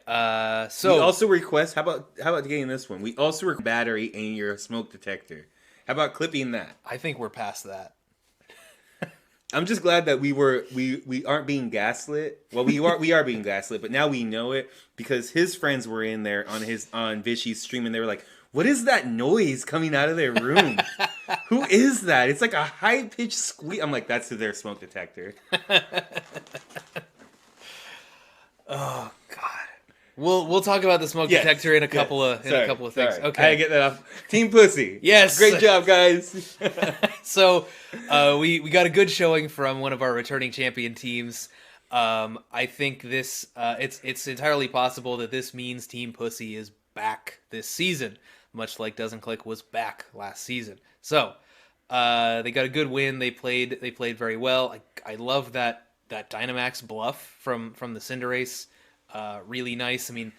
So we also request, how about getting this one? We also request battery and your smoke detector. How about clipping that? I think we're past that. I'm just glad that we aren't being gaslit. Well, we are being gaslit, but now we know it because his friends were in there on Vishy's stream and they were like, "What is that noise coming out of their room? Who is that? It's like a high pitched squeak." I'm like, "That's their smoke detector." Oh God. We'll talk about the smoke detector in a couple of things. Sorry. Okay. I get that off. Team Pussy. Yes. Great job, guys. So we got a good showing from one of our returning champion teams. I think this it's entirely possible that this means Team Pussy is back this season, much like Doesn't Click was back last season. So they got a good win. They played very well. I love that Dynamax bluff from the Cinderace. Really nice. I mean,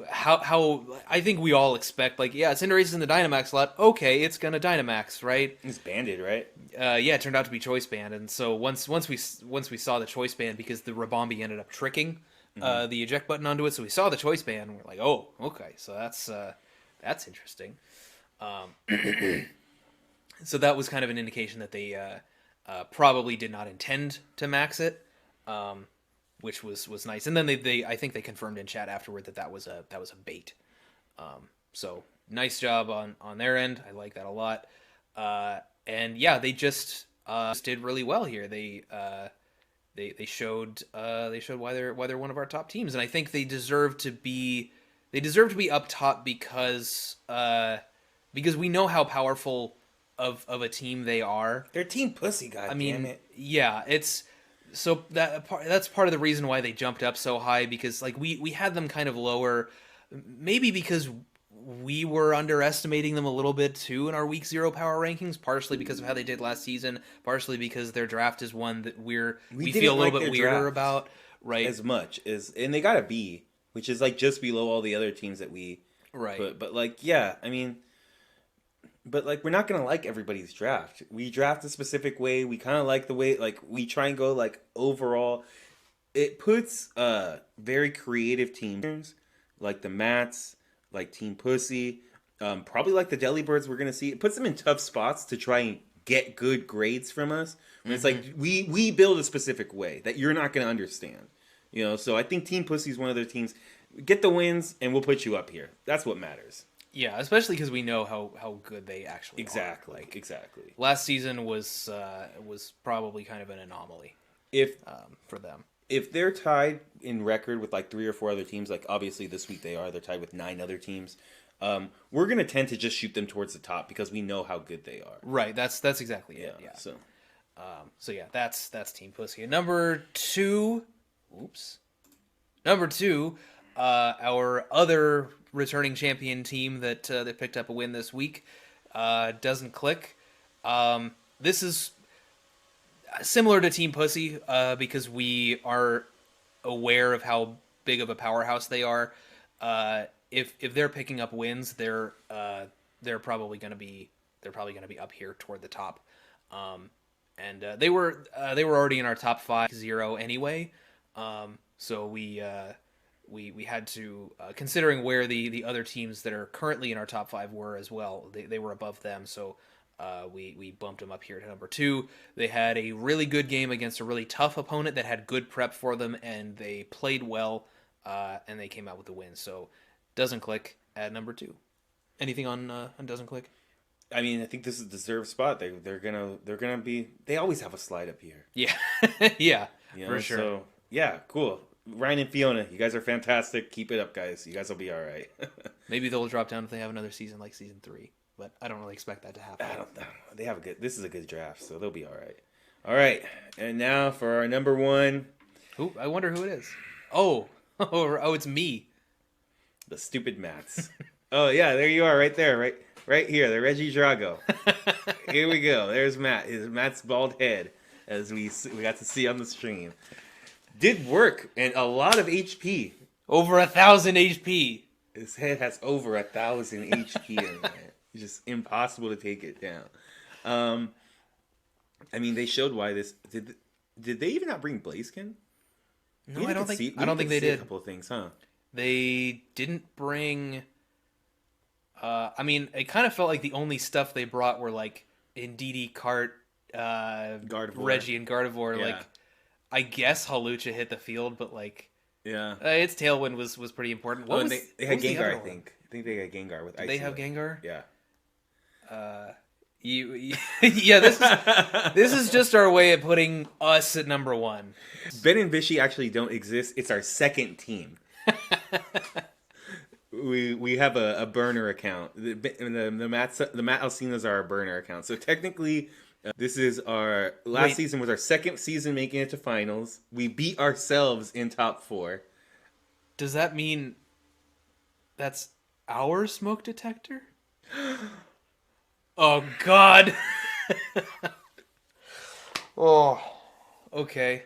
how I think we all expect, like, yeah, Cinderace is in the Dynamax slot. Okay, it's gonna Dynamax, right? It's banded, right? Yeah, it turned out to be choice band, and so once we saw the choice band, because the Rabombi ended up tricking the eject button onto it, so we saw the choice band. And we're like, oh, okay, so that's interesting. So that was kind of an indication that they probably did not intend to max it. Which was nice, and then they I think they confirmed in chat afterward that was a bait. So nice job on their end. I like that a lot. And yeah, they just did really well here. They showed why they're one of our top teams, and I think they deserve to be up top because we know how powerful of a team they are. They're Team Pussy, damn it. Yeah, it's. So that's part of the reason why they jumped up so high, because like we had them kind of lower, maybe because we were underestimating them a little bit too in our week 0 power rankings, partially because of how they did last season, partially because their draft is one that we feel a little bit weirder about, right? As much as, and they got a B, which is like just below all the other teams that we right. But like, yeah, I mean. But, like, we're not going to like everybody's draft. We draft a specific way. We kind of like the way, like, we try and go, like, overall. It puts very creative teams, like the Mats, like Team Pussy, probably like the Delibirds we're going to see. It puts them in tough spots to try and get good grades from us. And it's like, we build a specific way that you're not going to understand. You know, so I think Team Pussy is one of their teams. get the wins, and we'll put you up here. That's what matters. Yeah, especially because we know how good they actually are. Like, Exactly. last season was probably kind of an anomaly for them. If they're tied in record with like 3 or 4 other teams, like obviously this week they're tied with 9 other teams. We're gonna tend to just shoot them towards the top because we know how good they are. Right. That's exactly it. Yeah. So Yeah, that's Team Pussy. And number two, our other returning champion team that picked up a win this week, Doesn't Click. This is similar to Team Pussy because we are aware of how big of a powerhouse they are. If they're picking up wins, they're probably going to be up here toward the top. And they were already in our top 5-0 anyway. So we had to, considering where the other teams that are currently in our top 5 were as well, they were above them. So we bumped them up here to number 2. They had a really good game against a really tough opponent that had good prep for them, and they played well, and they came out with the win. So Doesn't Click at number 2. Anything on Doesn't Click? I mean, I think this is a deserved spot. They're gonna be. They always have a slide up here. Yeah, yeah, for sure. So yeah, cool. Ryan and Fiona, you guys are fantastic. Keep it up, guys. You guys will be all right. Maybe they'll drop down if they have another season like season 3, but I don't really expect that to happen. I don't know. They have a good. This is a good draft, so they'll be all right. All right, and now for our number 1. Who? I wonder who it is. Oh, it's me. The stupid Mats. Oh yeah, there you are, right there, right here, the Reggie Drago. Here we go. There's Matt. Matt's bald head, as we got to see on the stream. Did work and a lot of HP. Over 1,000 HP. His head has over 1,000 HP in it. It's just impossible to take it down. I mean, they showed why this. Did they even not bring Blaziken? No, I don't think they did. A couple of things, huh? They didn't bring. I mean, it kind of felt like the only stuff they brought were like Indeedee, Cart, Gardevoir. Reggie, and Gardevoir. Yeah. Like, I guess Hawlucha hit the field, but like, yeah, its Tailwind was pretty important. They had Gengar, I think. I think they had Gengar with Icy. They have Gengar. Yeah. Yeah. This is just our way of putting us at number 1. Ben and Vishy actually don't exist. It's our second team. We have a burner account. The Matt Alcinas are our burner account. So technically, this is our last season was our second season making it to finals. We beat ourselves in top 4. Does that mean that's our smoke detector? Oh God. Oh. Okay.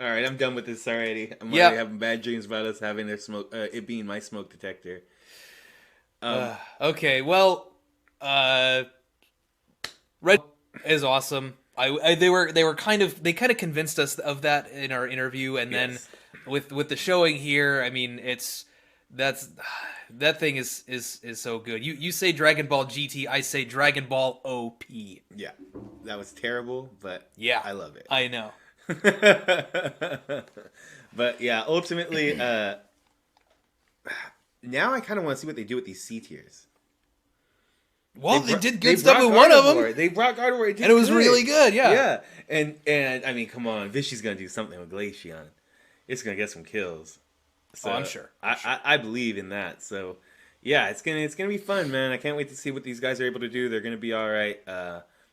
All right, I'm done with this already. I'm already having bad dreams about us having their smoke. It being my smoke detector. Okay. Well, Red is awesome. They kind of convinced us of that in our interview, and then with the showing here, I mean, that thing is so good. You say Dragon Ball GT, I say Dragon Ball OP. Yeah, that was terrible, but yeah, I love it. I know. But yeah, ultimately, now I kind of want to see what they do with these C tiers. Well, they did good stuff with one of them. They brought Gardevoir, and it was really good. Yeah, yeah, and I mean, come on, Vishy's gonna do something with Glaceon. It's gonna get some kills. So I'm sure. I believe in that. So yeah, it's gonna be fun, man. I can't wait to see what these guys are able to do. They're gonna be all right.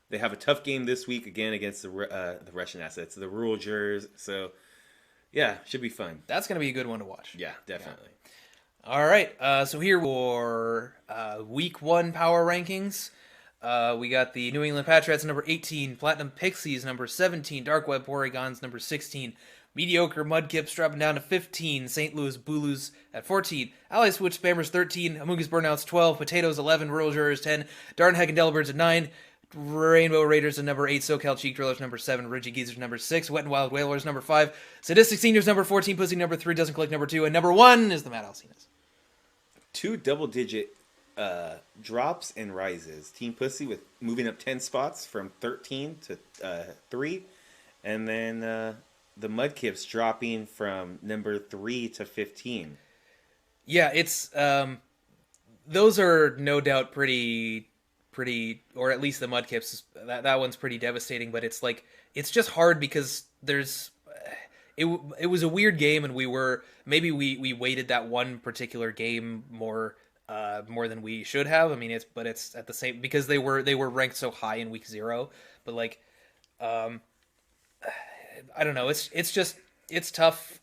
They have a tough game this week again against the Russian assets, the rural jurors. So yeah, should be fun. That's gonna be a good one to watch. Yeah, definitely. Yeah. All right, so here for week 1 power rankings. We got the New England Patriots number 18, Platinum Pixies number 17, Dark Web Porygons number 16, Mediocre Mudkips dropping down to 15, St. Louis Booloos at 14, Ally Switch Spammers 13, Amoonguss Burnouts 12, Potatoes 11, Rural Jurors 10, Darn Heck and Delibirds at 9, Rainbow Raiders at number 8, SoCal Cheek Drillers number 7, Ridgy Geezers number 6, Wet and Wild Whalers number 5, Sadistic Seniors number 14, Pussy number 3, Doesn't Click number 2, and number 1 is the Matt Alcinas. 2 double-digit drops and rises. Team Pussy with moving up 10 spots from 13 to 3, and then the Mudkips dropping from number 3 to 15. Yeah, it's those are no doubt pretty, or at least the Mudkips. That one's pretty devastating. But it's like it's just hard because there's it was a weird game, and we weighted that one particular game more than we should have. I mean, it's at the same because they were ranked so high in week 0, but like um, I don't know. It's just it's tough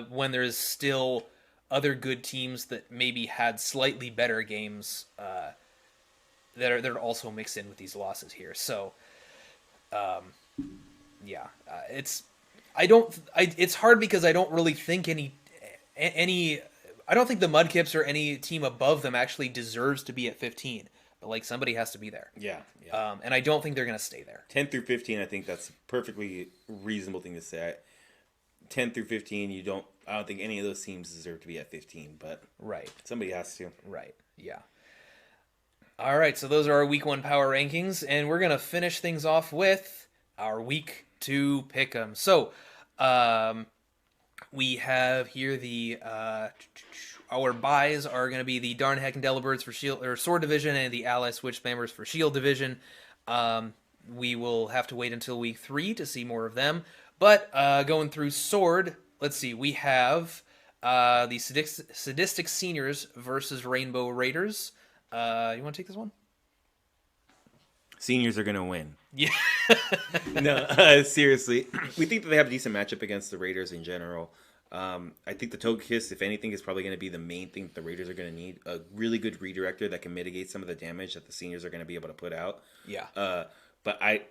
when there's still other good teams that maybe had slightly better games that are also mixed in with these losses here. So yeah, it's hard because I don't really think any I don't think the Mudkips or any team above them actually deserves to be at 15. But like somebody has to be there. Yeah, yeah. And I don't think they're gonna stay there. 10 through 15, I think that's a perfectly reasonable thing to say. 10 through 15, I don't think any of those teams deserve to be at 15, but Right. somebody has to. Right. Yeah. All right, so those are our week 1 power rankings, and we're gonna finish things off with our week 2 pick'em. So, we have here the our buys are gonna be the Darn Heck Endelibirds for Shield or Sword Division and the Ally Switch Spammers for Shield Division. We will have to wait until week 3 to see more of them. But going through Sword, let's see, we have the Sadistic Seniors versus Rainbow Raiders. You want to take this one? Seniors are going to win. Yeah. No, seriously. We think that they have a decent matchup against the Raiders in general. I think the Togekiss, if anything, is probably going to be the main thing that the Raiders are going to need. A really good redirector that can mitigate some of the damage that the Seniors are going to be able to put out. Yeah. But I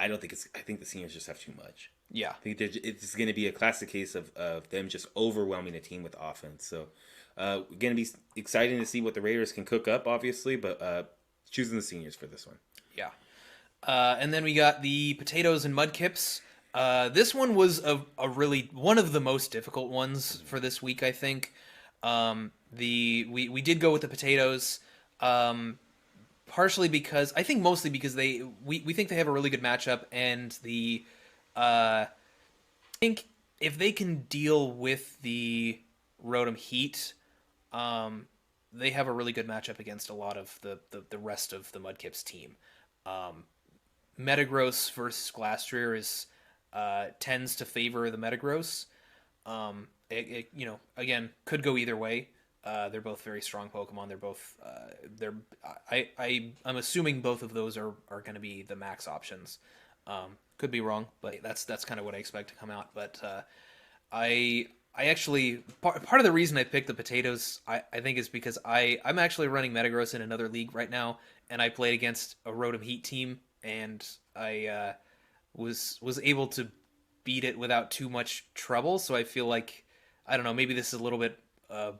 don't think I think the Seniors just have too much. Yeah. I think it's going to be a classic case of them just overwhelming a team with offense. So, going to be exciting to see what the Raiders can cook up, obviously, but choosing the Seniors for this one. Yeah. And then we got the Potatoes and Mudkips. This one was a really one of the most difficult ones for this week, I think. We did go with the Potatoes, partially because I think mostly because we think they have a really good matchup, and I think if they can deal with the Rotom Heat, they have a really good matchup against a lot of the rest of the Mudkips team. Metagross versus Glastrier tends to favor the Metagross. Again, could go either way. They're both very strong Pokemon. They're both I'm assuming both of those are going to be the max options. Could be wrong, but that's kind of what I expect to come out. But I actually part of the reason I picked the Potatoes I think is because I'm actually running Metagross in another league right now, and I played against a Rotom Heat team, and I was able to beat it without too much trouble. So I feel like I don't know, maybe this is a little bit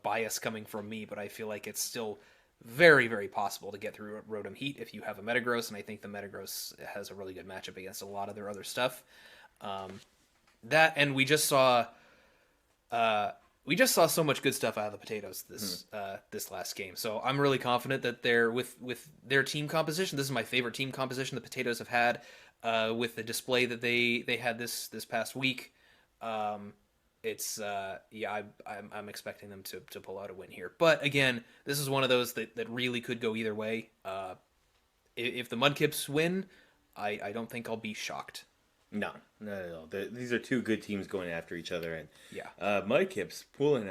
bias coming from me, but I feel like it's still very, very possible to get through Rotom Heat if you have a Metagross, and I think the Metagross has a really good matchup against a lot of their other stuff. And we just saw so much good stuff out of the Potatoes this last game. So I'm really confident that they're with their team composition. This is my favorite team composition the Potatoes have had with the display that they had this past week. I'm expecting them to pull out a win here. But again, this is one of those that really could go either way. If the Mudkips win, I don't think I'll be shocked. No, not at all. These are two good teams going after each other, and yeah, Mudkips pulling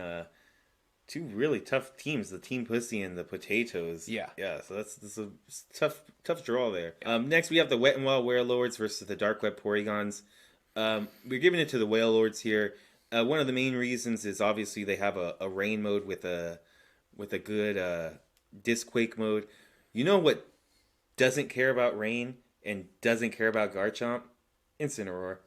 two really tough teams, the Team Pussy and the Potatoes. Yeah. So this is a tough draw there. Next we have the Wet and Wild Warlords versus the Dark Web Porygons. We're giving it to the Warlords here. One of the main reasons is obviously they have a rain mode with a good Disquake mode. You know what doesn't care about rain and doesn't care about Garchomp? Incineroar.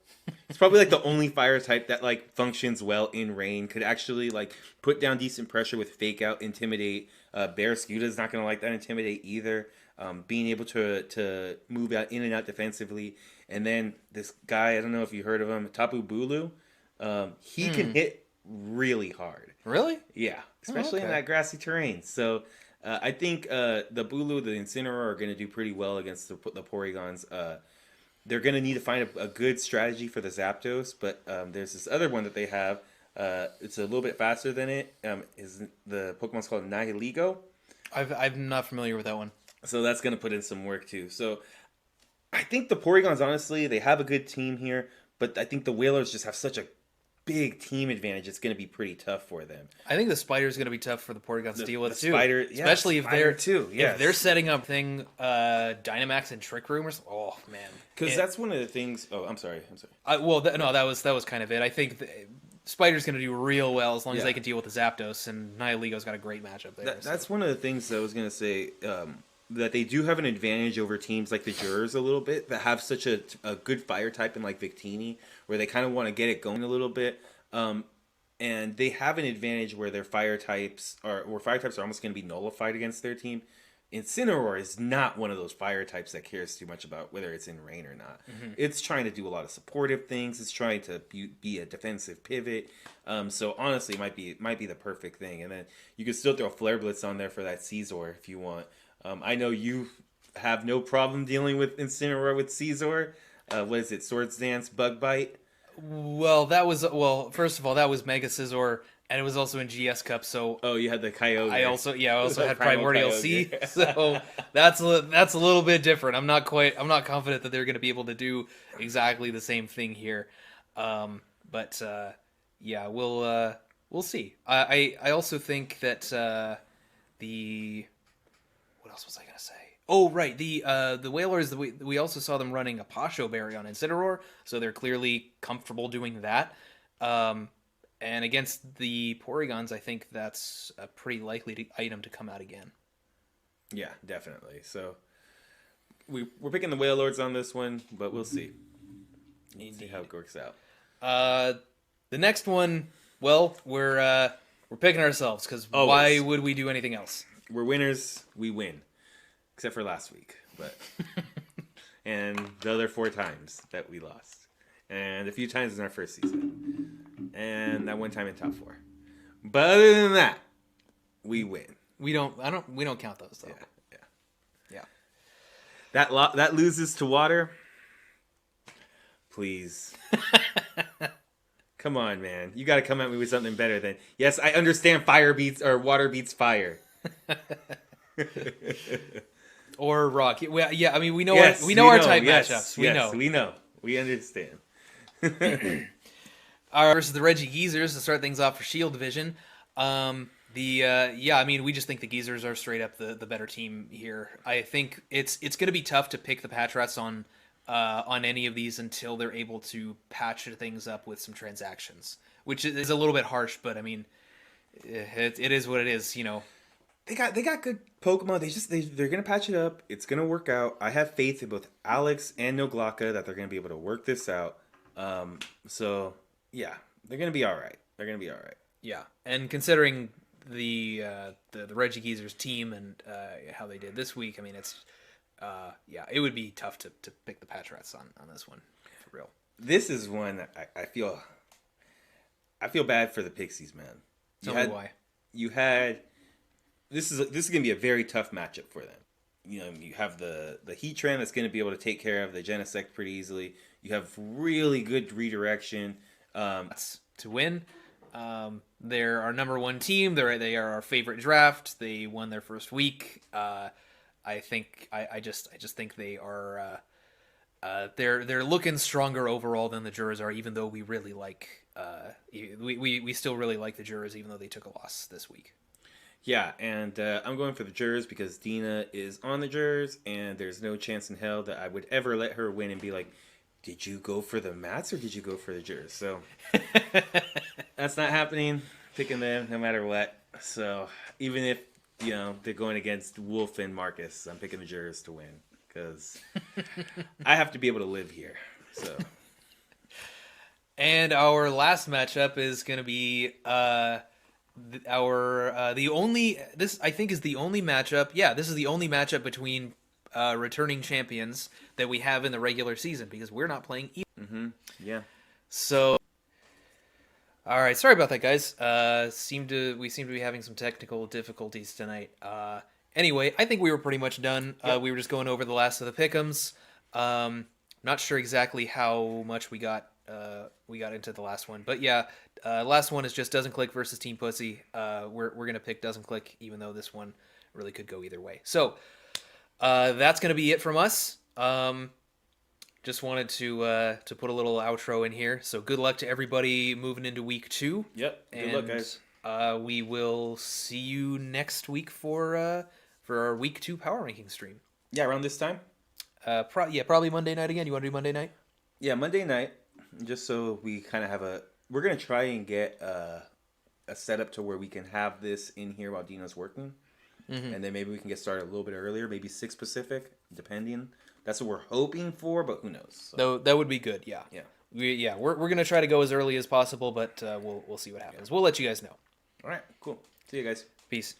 It's probably like the only fire type that like functions well in rain, could actually like put down decent pressure with Fake Out, Intimidate. Barraskewda's not going to like that Intimidate either. Being able to move out in and out defensively. And then this guy, I don't know if you heard of him, Tapu Bulu. He can hit really hard. Really? Yeah, especially in that grassy terrain. So I think the Bulu, the Incineroar are going to do pretty well against the Porygons. They're going to need to find a good strategy for the Zapdos, but there's this other one that they have, It's a little bit faster than it. The Pokemon's called Nihiligo. I'm not familiar with that one. So that's going to put in some work too. So I think the Porygons, honestly, they have a good team here, but I think the Whalers just have such a big team advantage. It's going to be pretty tough for them. I think the Spider's going to be tough for the Porygons to deal with too. Spider, especially if they're setting up Dynamax and Trick Room. Oh man, because that's one of the things. Oh, I'm sorry. That was kind of it. I think Spider's going to do real well as long as they can deal with the Zapdos, and Nihiligo's got a great matchup there. That's one of the things that I was going to say. That they do have an advantage over teams like the Jurors a little bit that have such a good fire type in like Victini, where they kind of want to get it going a little bit. And they have an advantage where their fire types are almost going to be nullified against their team. Incineroar is not one of those fire types that cares too much about whether it's in rain or not. Mm-hmm. It's trying to do a lot of supportive things. It's trying to be a defensive pivot. So honestly, it might be the perfect thing. And then you can still throw Flare Blitz on there for that Caesar if you want. I know you have no problem dealing with Incineroar with Caesar. What is it? Swords Dance, Bug Bite? First of all, that was Mega Scizor, and it was also in GS Cup. So you had the Kyogre. I also had Primordial C. So that's a little bit different. I'm not confident that they're going to be able to do exactly the same thing here. We'll see. I also think that what else was I going to say? Oh, right. The Whalers, we also saw them running a Pasho Berry on Incineroar, so they're clearly comfortable doing that. And against the Porygons, I think that's a pretty likely item to come out again. Yeah, definitely. So we're picking the Whalelords on this one, but we'll see. We'll see how it works out. The next one, well, we're picking ourselves, because why would we do anything else? We're winners. We win. Except for last week, but and the other 4 times that we lost, and a few times in our first season, and that one time in top 4. But other than that, we win. We don't count those though. Yeah. That loses to water. Please. Come on, man. You got to come at me with something better than yes. I understand fire beats or water beats fire. Or rock. Yeah, I mean, we know our type matchups. We know. We understand. Versus the Reggie Geezers to start things off for Shield Division. I mean, we just think the Geezers are straight up the better team here. I think it's going to be tough to pick the Patriots on any of these until they're able to patch things up with some transactions, which is a little bit harsh, but I mean, it is what it is, you know. They got good Pokemon. They're gonna patch it up. It's gonna work out. I have faith in both Alex and Noglaka that they're gonna be able to work this out. So yeah, they're gonna be all right. Yeah, and considering the Reggie Geezers team and how they did this week, I mean, it's it would be tough to pick the Patriots on this one for real. This is one that I feel bad for the Pixies, man. Tell me why. This is going to be a very tough matchup for them. You know, you have the Heatran that's going to be able to take care of the Genesect pretty easily. You have really good redirection. To win. They're our number 1 team. They are our favorite draft. They won their first week. I just think they are. They're looking stronger overall than the Jurors are, even though we really like. We still really like the Jurors, even though they took a loss this week. Yeah, and I'm going for the Jurors because Dina is on the Jurors, and there's no chance in hell that I would ever let her win and be like, did you go for the Mats or did you go for the Jurors? So that's not happening. Picking them no matter what. So even if, they're going against Wolf and Marcus, I'm picking the Jurors to win because I have to be able to live here. So. And our last matchup is going to be... this I think is the only matchup. Yeah, this is the only matchup between returning champions that we have in the regular season because we're not playing either. Mm-hmm. Yeah. So, all right. Sorry about that, guys. We seem to be having some technical difficulties tonight. Anyway, I think we were pretty much done. Yep. We were just going over the last of the pick'ems. Not sure exactly how much we got we got into the last one. But yeah, last one is just Doesn't Click versus Team Pussy. We're gonna pick Doesn't Click, even though this one really could go either way. So that's gonna be it from us. Just wanted to put a little outro in here. So good luck to everybody moving into week 2. Yep. Good luck, guys. We will see you next week for our week 2 power ranking stream. Yeah, around this time. Probably Monday night again. You want to do Monday night? Yeah, Monday night. Just so we kind of have we're gonna try and get a setup to where we can have this in here while Dino's working, and then maybe we can get started a little bit earlier, maybe 6 Pacific, depending. That's what we're hoping for, but who knows? So. That would be good. Yeah. We're gonna try to go as early as possible, but we'll see what happens. We'll let you guys know. All right, cool. See you guys. Peace.